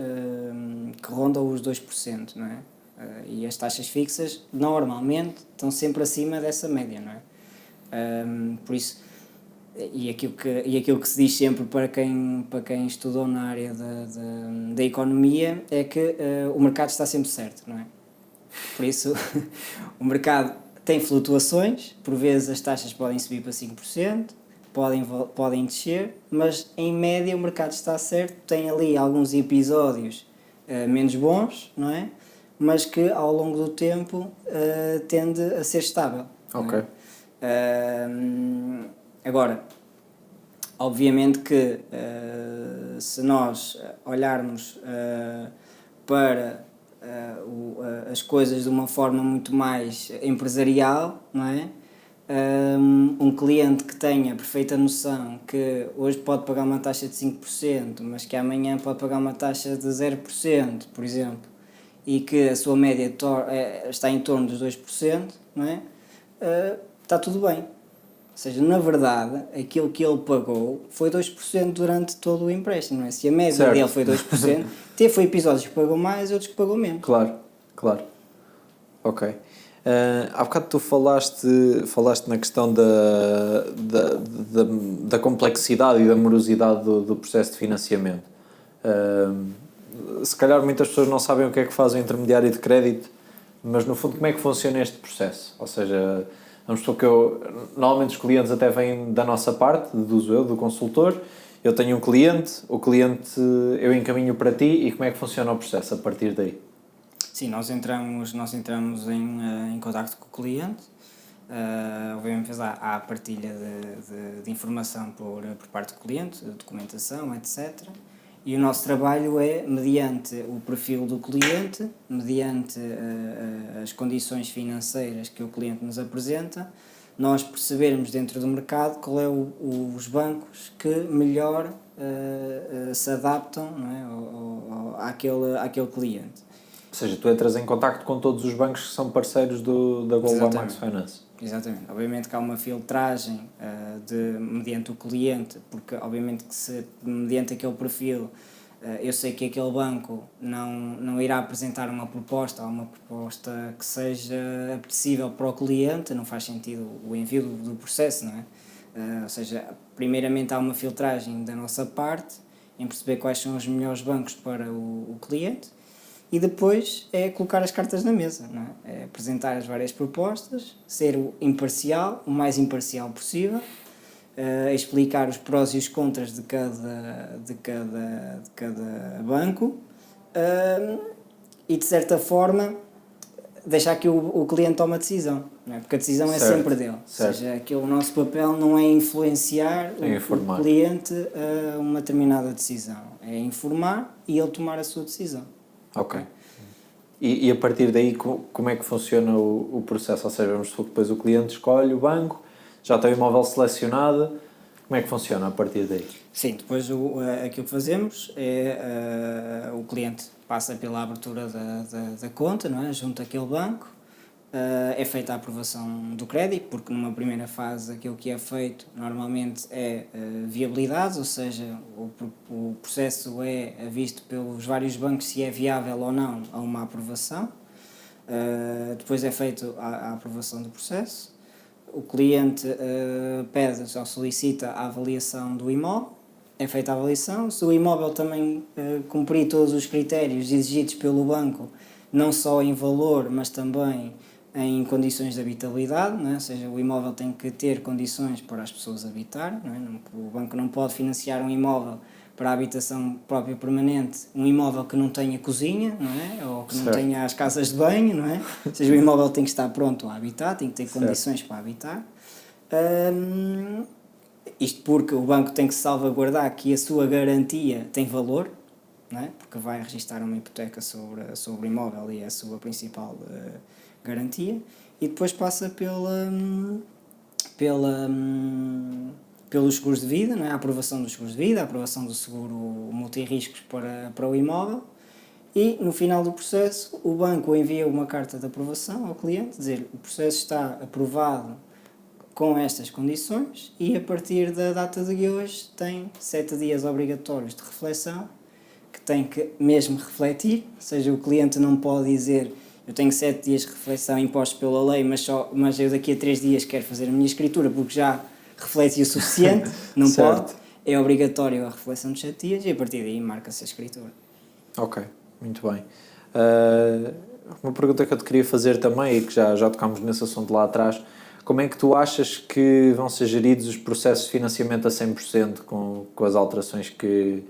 ronda os 2%, não é? E as taxas fixas, normalmente, estão sempre acima dessa média, não é? Por isso, e aquilo que se diz sempre para quem estudou na área da economia é que o mercado está sempre certo, não é? Por isso, o mercado tem flutuações, por vezes as taxas podem subir para 5%, podem descer, mas em média o mercado está certo, tem ali alguns episódios menos bons, não é? Mas que ao longo do tempo tende a ser estável. Ok. Agora, obviamente que se nós olharmos para as coisas de uma forma muito mais empresarial, não é? Um cliente que tenha perfeita noção que hoje pode pagar uma taxa de 5%, mas que amanhã pode pagar uma taxa de 0%, por exemplo, e que a sua média está em torno dos 2%, não é? Está tudo bem. Ou seja, na verdade, aquilo que ele pagou foi 2% durante todo o empréstimo, não é? Se a média dele foi 2%, teve episódios que pagou mais e outros que pagou menos. Claro. Ok. Há bocado tu falaste na questão da complexidade e da morosidade do processo de financiamento. Se calhar muitas pessoas não sabem o que é que faz o intermediário de crédito, mas no fundo como é que funciona este processo? Ou seja, vamos supor que normalmente os clientes até vêm da nossa parte, do consultor. Eu tenho um cliente, o cliente eu encaminho para ti, e como é que funciona o processo a partir daí? Sim, nós entramos em contacto com o cliente, obviamente há a partilha de informação por parte do cliente, documentação, etc. E o nosso trabalho é, mediante o perfil do cliente, mediante as condições financeiras que o cliente nos apresenta, nós percebermos dentro do mercado qual é os bancos que melhor se adaptam, não é, àquele cliente. Ou seja, tu entras em contacto com todos os bancos que são parceiros da Global Max Finance. Exatamente. Obviamente que há uma filtragem mediante o cliente, porque obviamente que se mediante aquele perfil eu sei que aquele banco não irá apresentar uma proposta ou uma proposta que seja apetecível para o cliente, não faz sentido o envio do processo, não é? Ou seja, primeiramente há uma filtragem da nossa parte em perceber quais são os melhores bancos para o cliente e depois é colocar as cartas na mesa, não é? É apresentar as várias propostas, ser imparcial, o mais imparcial possível, explicar os prós e os contras de cada banco e de certa forma deixar que o cliente tome a decisão, não é? Porque a decisão é sempre dele, certo. Ou seja, que o nosso papel não é influenciar o cliente a uma determinada decisão, é informar e ele tomar a sua decisão. Ok. E a partir daí, como é que funciona o processo? Ou seja, vamos supor que depois o cliente escolhe o banco, já tem o imóvel selecionado, como é que funciona a partir daí? Sim, depois aquilo que fazemos é o cliente passa pela abertura da conta, não é? Junto àquele banco, é feita a aprovação do crédito, porque numa primeira fase aquilo que é feito normalmente é viabilidade, ou seja, o processo é visto pelos vários bancos se é viável ou não a uma aprovação. Depois é feita a aprovação do processo, o cliente pede ou solicita a avaliação do imóvel, é feita a avaliação, se o imóvel também cumprir todos os critérios exigidos pelo banco, não só em valor, mas também em condições de habitabilidade, não é? Ou seja, o imóvel tem que ter condições para as pessoas habitar, não é? O banco não pode financiar um imóvel para a habitação própria permanente, um imóvel que não tenha cozinha, não é? Ou que não tenha as casas de banho, não é? Ou seja, o imóvel tem que estar pronto a habitar, tem que ter condições para habitar. Isto porque o banco tem que salvaguardar que a sua garantia tem valor, não é? Porque vai registrar uma hipoteca sobre o imóvel e é a sua principal garantia, e depois passa pelos seguros de vida, não é? A aprovação dos seguros de vida, a aprovação do seguro multirriscos para o imóvel, e no final do processo o banco envia uma carta de aprovação ao cliente, dizer o processo está aprovado com estas condições e a partir da data de hoje tem 7 dias obrigatórios de reflexão, que tem que mesmo refletir, ou seja, o cliente não pode dizer eu tenho 7 dias de reflexão impostos pela lei, mas eu daqui a 3 dias quero fazer a minha escritura porque já refleti o suficiente, não pode, é obrigatório a reflexão de 7 dias e a partir daí marca-se a escritura. Ok, muito bem. Uma pergunta que eu te queria fazer também, e que já tocámos nesse assunto lá atrás, como é que tu achas que vão ser geridos os processos de financiamento a 100% com as alterações que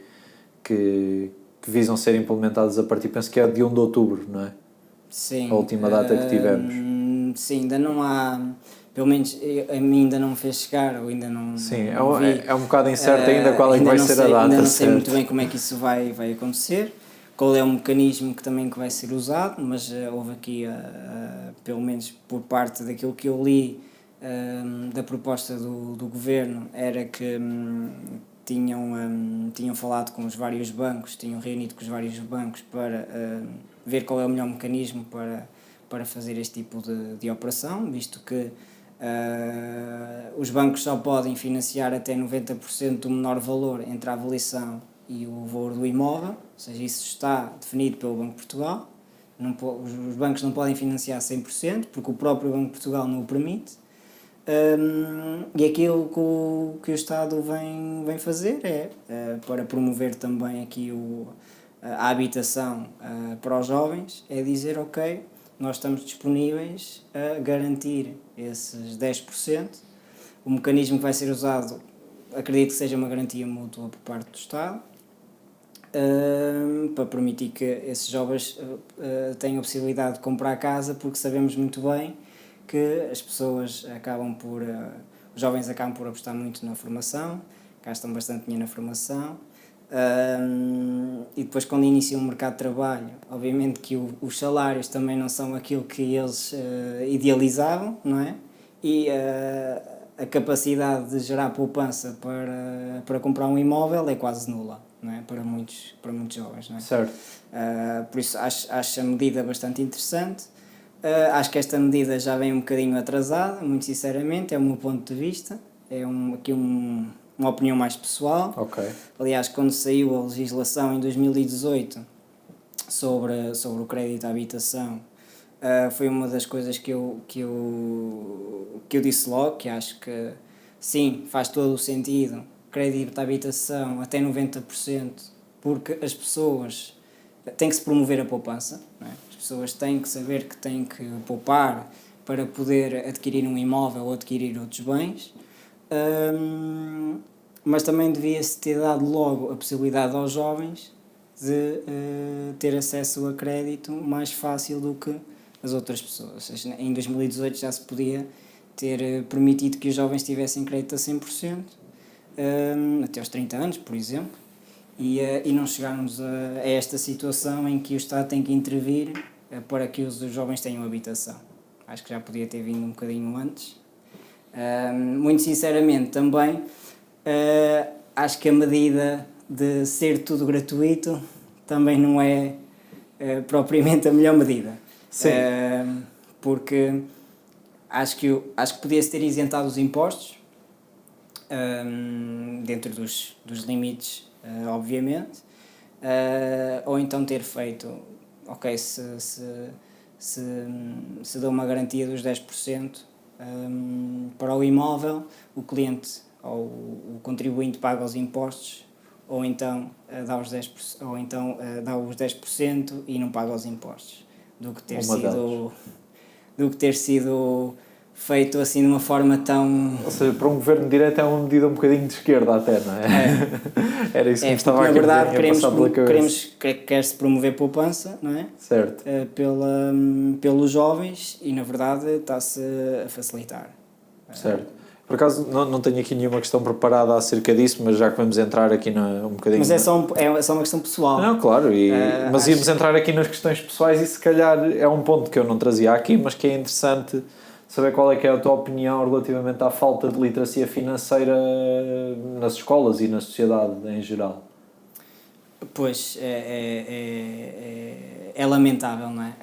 visam ser implementadas a partir, penso que é de 1 de outubro, não é? Sim. A última data que tivemos. Sim, ainda não há, pelo menos a mim ainda não me fez chegar, ou ainda não. Sim, não vi. é um bocado incerto ainda qual é que vai ser a data. Ainda não sei muito bem como é que isso vai acontecer, qual é o mecanismo que vai ser usado, mas houve aqui, pelo menos por parte daquilo que eu li da proposta do governo, era que tinham falado com os vários bancos, tinham reunido com os vários bancos para ver qual é o melhor mecanismo para fazer este tipo de operação, visto que os bancos só podem financiar até 90% do menor valor entre a avaliação e o valor do imóvel, ou seja, isso está definido pelo Banco de Portugal. Os bancos não podem financiar 100% porque o próprio Banco de Portugal não o permite. E aquilo que o Estado vem fazer é para promover também aqui a habitação para os jovens, é dizer ok, nós estamos disponíveis a garantir esses 10%. O mecanismo que vai ser usado, acredito que seja uma garantia mútua por parte do Estado, para permitir que esses jovens tenham a possibilidade de comprar casa, porque sabemos muito bem que as pessoas os jovens acabam por apostar muito na formação, gastam bastante dinheiro na formação, e depois quando iniciam o mercado de trabalho, obviamente que os salários também não são aquilo que eles idealizavam, não é? E a capacidade de gerar poupança para comprar um imóvel é quase nula, não é? Para muitos jovens, não é? Certo. Por isso acho a medida bastante interessante. Acho que esta medida já vem um bocadinho atrasada, muito sinceramente, é o meu ponto de vista. É uma opinião mais pessoal. Ok. Aliás, quando saiu a legislação em 2018 sobre o crédito à habitação, foi uma das coisas que eu disse logo, que acho que sim, faz todo o sentido, crédito à habitação até 90%, porque as pessoas têm que se promover a poupança, não é? As pessoas têm que saber que têm que poupar para poder adquirir um imóvel ou adquirir outros bens, mas também devia-se ter dado logo a possibilidade aos jovens de ter acesso a crédito mais fácil do que as outras pessoas. Ou seja, em 2018 já se podia ter permitido que os jovens tivessem crédito a 100%, até aos 30 anos, por exemplo, e não chegarmos a esta situação em que o Estado tem que intervir para que os jovens tenham habitação. Acho que já podia ter vindo um bocadinho antes. Muito sinceramente também, acho que a medida de ser tudo gratuito também não é propriamente a melhor medida. Sim. Porque acho que podia-se ter isentado os impostos, dentro dos limites, obviamente, ou então ter feito, ok, se dá uma garantia dos 10% para o imóvel, o cliente ou o contribuinte paga os impostos, ou então dá os 10%, ou então dá os 10% e não paga os impostos, do que ter sido feito assim de uma forma tão... Ou seja, para um governo de direita é uma medida um bocadinho de esquerda até, não é? Era isso que me estava a quer-se promover poupança, não é? Certo. Pelos jovens, e na verdade está-se a facilitar. Certo. Por acaso não tenho aqui nenhuma questão preparada acerca disso, mas já que vamos entrar aqui um bocadinho... Mas é só uma questão pessoal. Não, claro, mas íamos entrar aqui nas questões pessoais e se calhar é um ponto que eu não trazia aqui, mas que é interessante saber qual é que é a tua opinião relativamente à falta de literacia financeira nas escolas e na sociedade em geral. Pois, é lamentável, não é?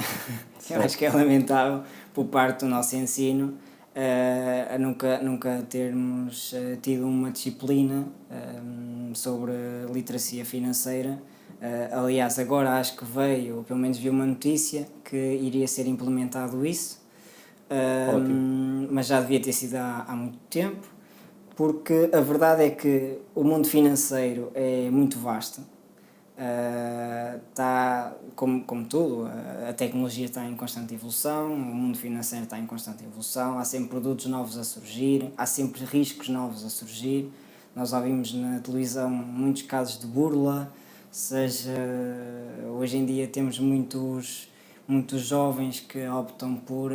Eu acho que é lamentável por parte do nosso ensino a nunca termos tido uma disciplina sobre literacia financeira. Aliás, agora acho que veio, ou pelo menos vi uma notícia, que iria ser implementado isso, mas já devia ter sido há muito tempo, porque a verdade é que o mundo financeiro é muito vasto. Está, como tudo, a tecnologia está em constante evolução, o mundo financeiro está em constante evolução, há sempre produtos novos a surgir, há sempre riscos novos a surgir. Nós já vimos na televisão muitos casos de burla, seja, hoje em dia temos muitos jovens que optam por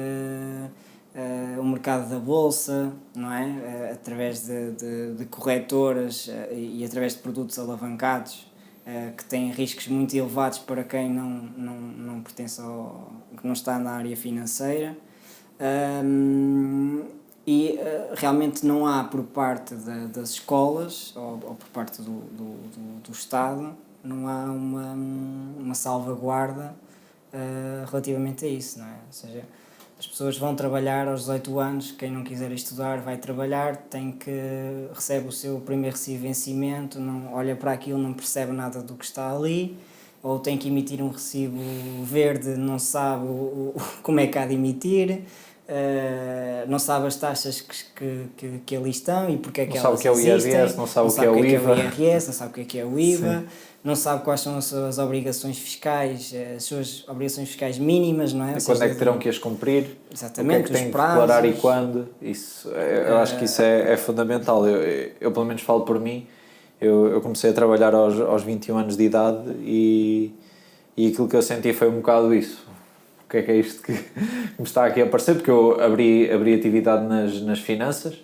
o mercado da bolsa, não é? Através de corretoras e através de produtos alavancados, que têm riscos muito elevados para quem não pertence que não está na área financeira, e realmente não há por parte das escolas ou por parte do Estado, não há uma salvaguarda relativamente a isso, não é? Ou seja, as pessoas vão trabalhar aos 18 anos, quem não quiser estudar vai trabalhar, recebe o seu primeiro recibo de vencimento, não olha para aquilo, não percebe nada do que está ali, ou tem que emitir um recibo verde, não sabe como é que há de emitir, não sabe as taxas que ali estão e porque é que elas existem, não sabe o que é o IVA, não sabe o que é o IVA, não sabe quais são as suas obrigações fiscais, as suas obrigações fiscais mínimas, não é? E quando é que terão que as cumprir? Exatamente, o que é que têm de declarar e quando? Isso, eu acho que isso é fundamental. Eu pelo menos falo por mim, eu comecei a trabalhar aos 21 anos de idade e aquilo que eu senti foi um bocado isso. O que é isto que me está aqui a aparecer? Porque eu abri atividade nas finanças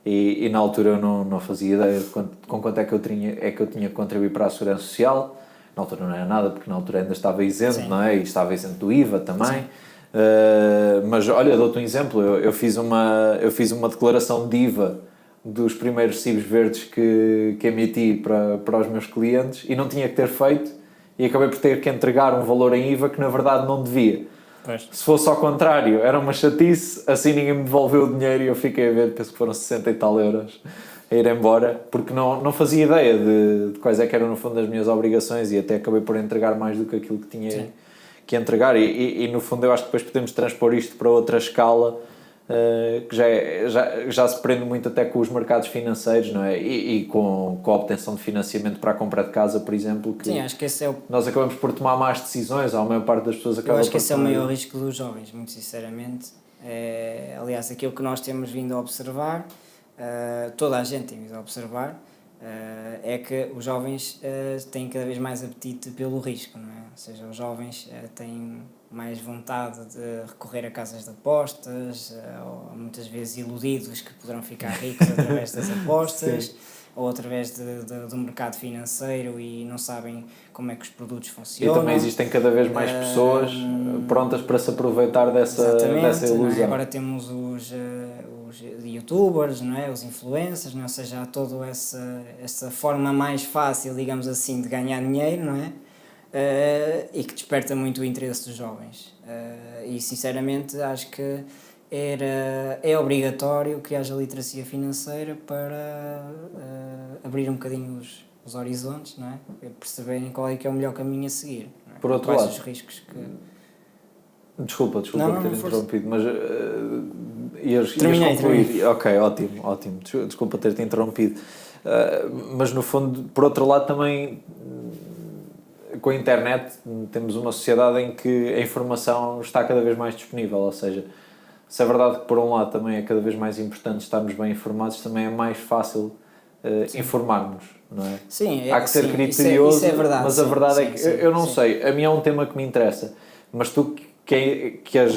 e na altura eu não fazia ideia de com quanto é que eu tinha que contribuir para a Segurança Social. Na altura não era nada, porque na altura ainda estava isento, não é? E estava isento do IVA também. Mas olha, dou-te um exemplo. Eu fiz uma declaração de IVA dos primeiros recibos verdes que emiti para os meus clientes e não tinha que ter feito e acabei por ter que entregar um valor em IVA que na verdade não devia. Pois. Se fosse ao contrário, era uma chatice, assim ninguém me devolveu o dinheiro e eu fiquei a ver, penso que foram 60 e tal euros a ir embora, porque não fazia ideia de quais é que eram no fundo as minhas obrigações e até acabei por entregar mais do que aquilo que tinha que entregar e no fundo eu acho que depois podemos transpor isto para outra escala que já se prende muito até com os mercados financeiros, não é? E com a obtenção de financiamento para a compra de casa, por exemplo, que sim, acho que esse é nós acabamos por tomar más decisões, a maior parte das pessoas acaba eu acho que por esse é o tomar... maior risco dos jovens, muito sinceramente. Aliás, aquilo que nós temos vindo a observar, toda a gente tem vindo a observar, é que os jovens têm cada vez mais apetite pelo risco, não é? Ou seja, os jovens têm mais vontade de recorrer a casas de apostas, ou muitas vezes iludidos que poderão ficar ricos através das apostas, ou através do mercado financeiro e não sabem como é que os produtos funcionam. E também existem cada vez mais pessoas prontas para se aproveitar dessa ilusão. Não é? Agora temos os youtubers, não é? Os influencers, não é? Ou seja, há toda essa forma mais fácil, digamos assim, de ganhar dinheiro, não é? E que desperta muito o interesse dos jovens. E sinceramente acho que é obrigatório que haja literacia financeira para abrir um bocadinho os horizontes, não é? Perceberem qual é que é o melhor caminho a seguir, não é? Por outro quais lado, os riscos que... Desculpa Não, ter interrompido, mas ias Terminei. Ok, ótimo. Desculpa ter-te interrompido. Mas no fundo, por outro lado também, com a internet, temos uma sociedade em que a informação está cada vez mais disponível, ou seja, se é verdade que por um lado também é cada vez mais importante estarmos bem informados, também é mais fácil informar-nos, não é? Sim, há que ser criterioso, isso é verdade, mas a verdade é que eu não sei, a mim é um tema que me interessa, mas tu que és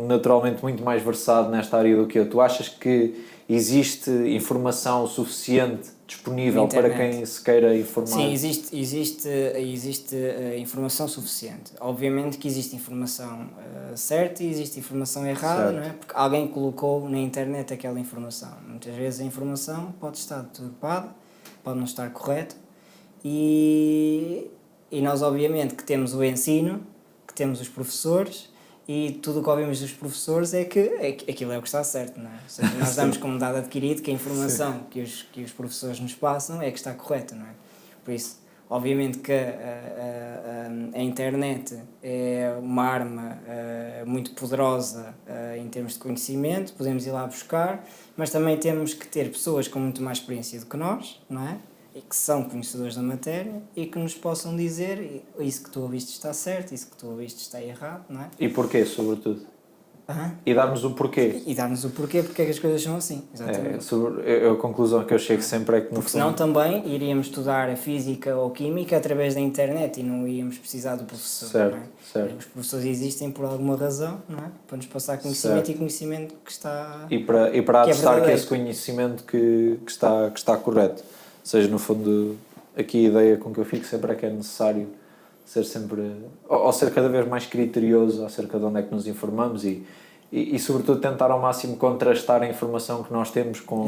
naturalmente muito mais versado nesta área do que eu, tu achas que existe informação suficiente disponível para quem se queira informar? Sim, existe informação suficiente. Obviamente que existe informação certa e existe informação errada, certo. Não é? Porque alguém colocou na internet aquela informação. Muitas vezes a informação pode estar deturpada, pode não estar correta e nós obviamente que temos o ensino, que temos os professores e tudo o que ouvimos dos professores é que aquilo é o que está certo, não é? Ou seja, nós damos como dado adquirido que a informação que os professores nos passam é que está correta, não é? Por isso, obviamente que a internet é uma arma muito poderosa em termos de conhecimento, podemos ir lá buscar, mas também temos que ter pessoas com muito mais experiência do que nós, não é? E que são conhecedores da matéria e que nos possam dizer isso que tu ouviste está certo, isso que tu ouviste está errado, não é? E porquê, sobretudo? E dar-nos o porquê. E dar-nos o porquê, porque é que as coisas são assim, exatamente. A conclusão que eu chego sempre é que no porque senão também iríamos estudar a física ou química através da internet e não íamos precisar do professor. Certo, não é? certo. Os professores existem por alguma razão, não é? Para nos passar conhecimento, certo. E conhecimento que está... E para atestar que esse conhecimento que está correto. Ou seja, no fundo, aqui a ideia com que eu fico sempre é que é necessário ser sempre, ou ser cada vez mais criterioso acerca de onde é que nos informamos e sobretudo tentar ao máximo contrastar a informação que nós temos com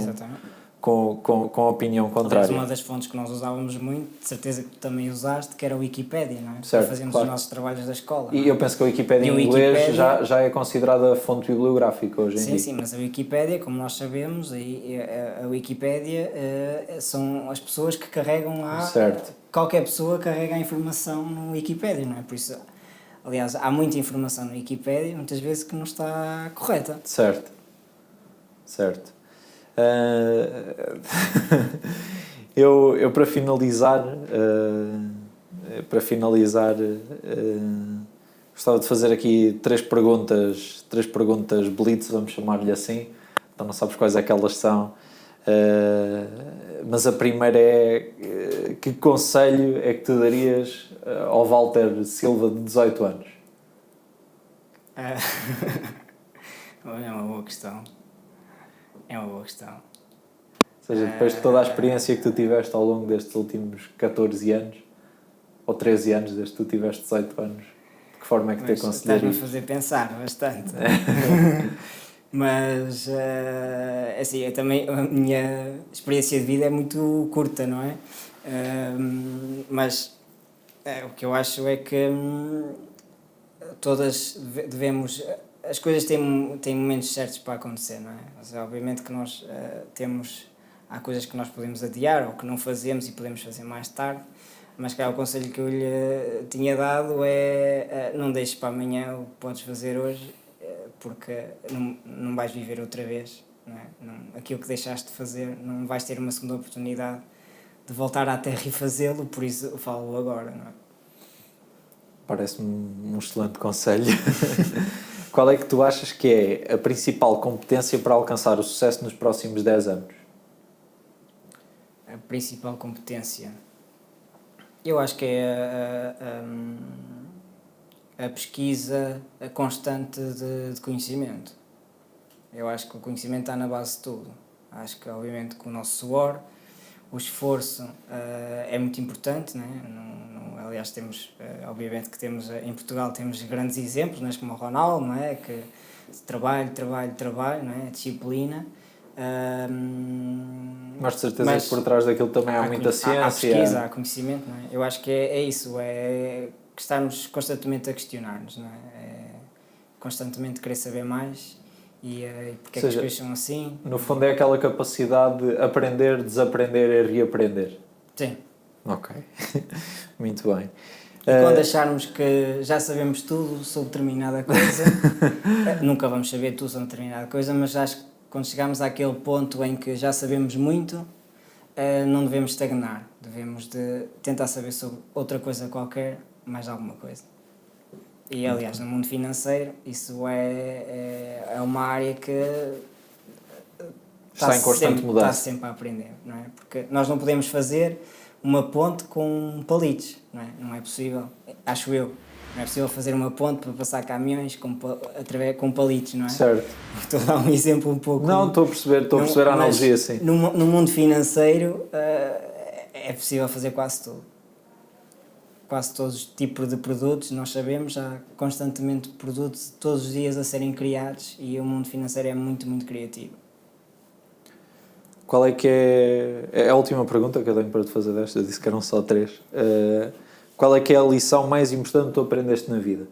a opinião contrária. Uma das fontes que nós usávamos muito, de certeza que tu também usaste, que era a Wikipédia, não é? Certo, para fazermos os nossos trabalhos da escola. E eu penso que a Wikipédia em inglês já é considerada fonte bibliográfica hoje em dia. Sim, mas a Wikipédia, como nós sabemos, a Wikipédia são as pessoas que carregam lá... Certo. Qualquer pessoa carrega a informação no Wikipédia, não é? Por isso, aliás, há muita informação na Wikipédia, muitas vezes que não está correta. Certo. Eu para finalizar gostava de fazer aqui três perguntas blitz, vamos chamar-lhe assim, então não sabes quais é que elas são, mas a primeira é que conselho é que tu darias ao Walter Silva de 18 anos? É uma boa questão. Ou seja, depois de toda a experiência que tu tiveste ao longo destes últimos 14 anos, ou 13 anos, desde que tu tiveste 18 anos, de que forma é que te aconselharias? Estás-me a fazer pensar bastante. Mas, assim, também a minha experiência de vida é muito curta, não é? Mas o que eu acho é que todas devemos... As coisas têm momentos certos para acontecer, não é? Mas, obviamente que nós temos há coisas que nós podemos adiar ou que não fazemos e podemos fazer mais tarde, mas o conselho que eu lhe tinha dado é não deixes para amanhã o que podes fazer hoje, porque não vais viver outra vez, não é? Aquilo que deixaste de fazer, não vais ter uma segunda oportunidade de voltar à terra e fazê-lo, por isso eu falo agora, não é? Parece-me um excelente conselho. Qual é que tu achas que é a principal competência para alcançar o sucesso nos próximos 10 anos? A principal competência? Eu acho que é a pesquisa constante de conhecimento. Eu acho que o conhecimento está na base de tudo. Acho que, obviamente, com o nosso suor, o esforço é muito importante, né? Aliás, temos, obviamente que temos, em Portugal temos grandes exemplos, né? Como o Ronaldo, não é? Que trabalho, não é? Disciplina. Mas de certeza que por trás daquilo também há muita ciência. Há pesquisa, há conhecimento, não é? Eu acho que é isso, é estarmos constantemente a questionar-nos, não é? Constantemente querer saber mais e porque é que as coisas são assim. No fundo é aquela capacidade de aprender, desaprender e reaprender. Sim. Ok, muito bem. E quando acharmos que já sabemos tudo sobre determinada coisa, nunca vamos saber tudo sobre determinada coisa, mas acho que quando chegarmos àquele ponto em que já sabemos muito, não devemos estagnar, devemos de tentar saber sobre outra coisa qualquer, mais alguma coisa. E aliás, no mundo financeiro, isso é uma área que está em constante mudança. Está sempre a aprender, não é? Porque nós não podemos fazer uma ponte com palitos, não é? Não é possível, acho eu. Não é possível fazer uma ponte para passar caminhões com palitos, não é? Certo. Estou a dar um exemplo um pouco... Não, estou a perceber a analogia, sim. No mundo financeiro é possível fazer quase tudo. Quase todos os tipos de produtos, nós sabemos, há constantemente produtos todos os dias a serem criados e o mundo financeiro é muito, muito criativo. Qual é que é a última pergunta que eu tenho para te fazer desta? Eu disse que eram só 3. Qual é que é a lição mais importante que tu aprendeste na vida?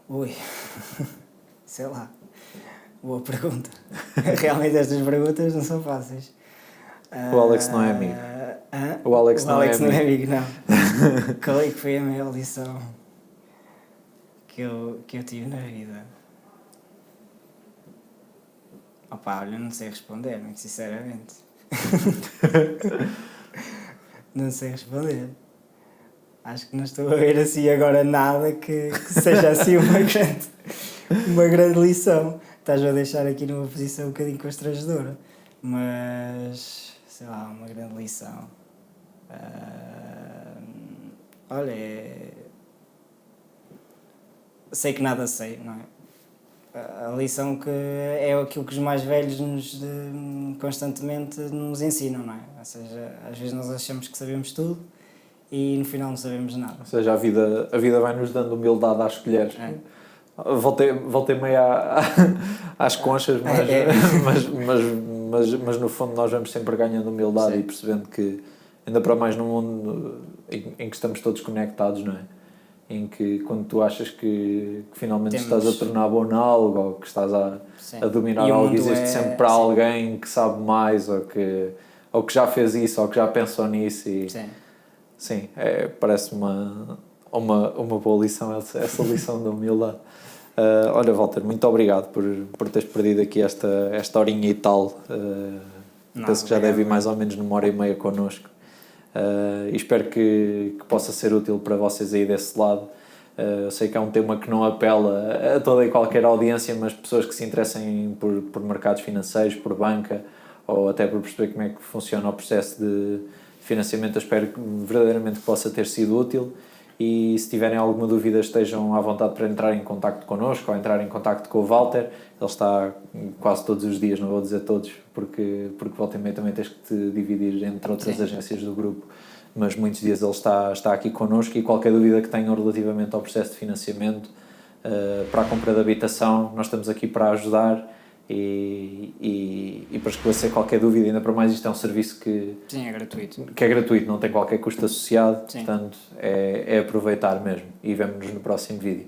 Ui, sei lá, boa pergunta. Realmente estas perguntas não são fáceis. O Alex não é amigo. O Alex não é amigo, não. Qual é que foi a maior lição que eu tive na vida? Opa, olha, não sei responder, muito sinceramente. Não sei responder. Acho que não estou a ver assim agora nada que seja assim uma grande lição. Estás a deixar aqui numa posição um bocadinho constrangedora. Mas, sei lá, uma grande lição. Olha, sei que nada sei, não é? A lição que é aquilo que os mais velhos constantemente nos ensinam, não é? Ou seja, às vezes nós achamos que sabemos tudo e no final não sabemos nada. Ou seja, a vida vai-nos dando humildade às colheres. É. Voltei meio às conchas, mas no fundo nós vamos sempre ganhando humildade. Sim. E percebendo que, ainda para mais num mundo em que estamos todos conectados, não é? Em que quando tu achas que finalmente estás a tornar bom em algo ou que estás a dominar algo, existe sempre para alguém que sabe mais ou que já fez isso ou que já pensou nisso. E, sim, parece-me uma boa lição essa lição da humildade. Olha, Walter, muito obrigado por teres perdido aqui esta horinha e tal. Penso que já deve ir mais ou menos numa hora e meia connosco. E espero que possa ser útil para vocês aí desse lado. Eu sei que é um tema que não apela a toda e qualquer audiência, mas pessoas que se interessem por mercados financeiros, por banca, ou até por perceber como é que funciona o processo de financiamento. Eu espero que verdadeiramente possa ter sido útil. E se tiverem alguma dúvida, estejam à vontade para entrar em contacto connosco ou entrar em contacto com o Walter. Ele está quase todos os dias, não vou dizer todos, porque volta e meia também tens que te dividir entre outras agências do grupo, mas muitos dias ele está aqui connosco. E qualquer dúvida que tenham relativamente ao processo de financiamento para a compra de habitação, nós estamos aqui para ajudar e para esclarecer qualquer dúvida. Ainda para mais, isto é um serviço que é gratuito. Que é gratuito, não tem qualquer custo associado. Sim. Portanto é aproveitar mesmo. E vemo-nos no próximo vídeo.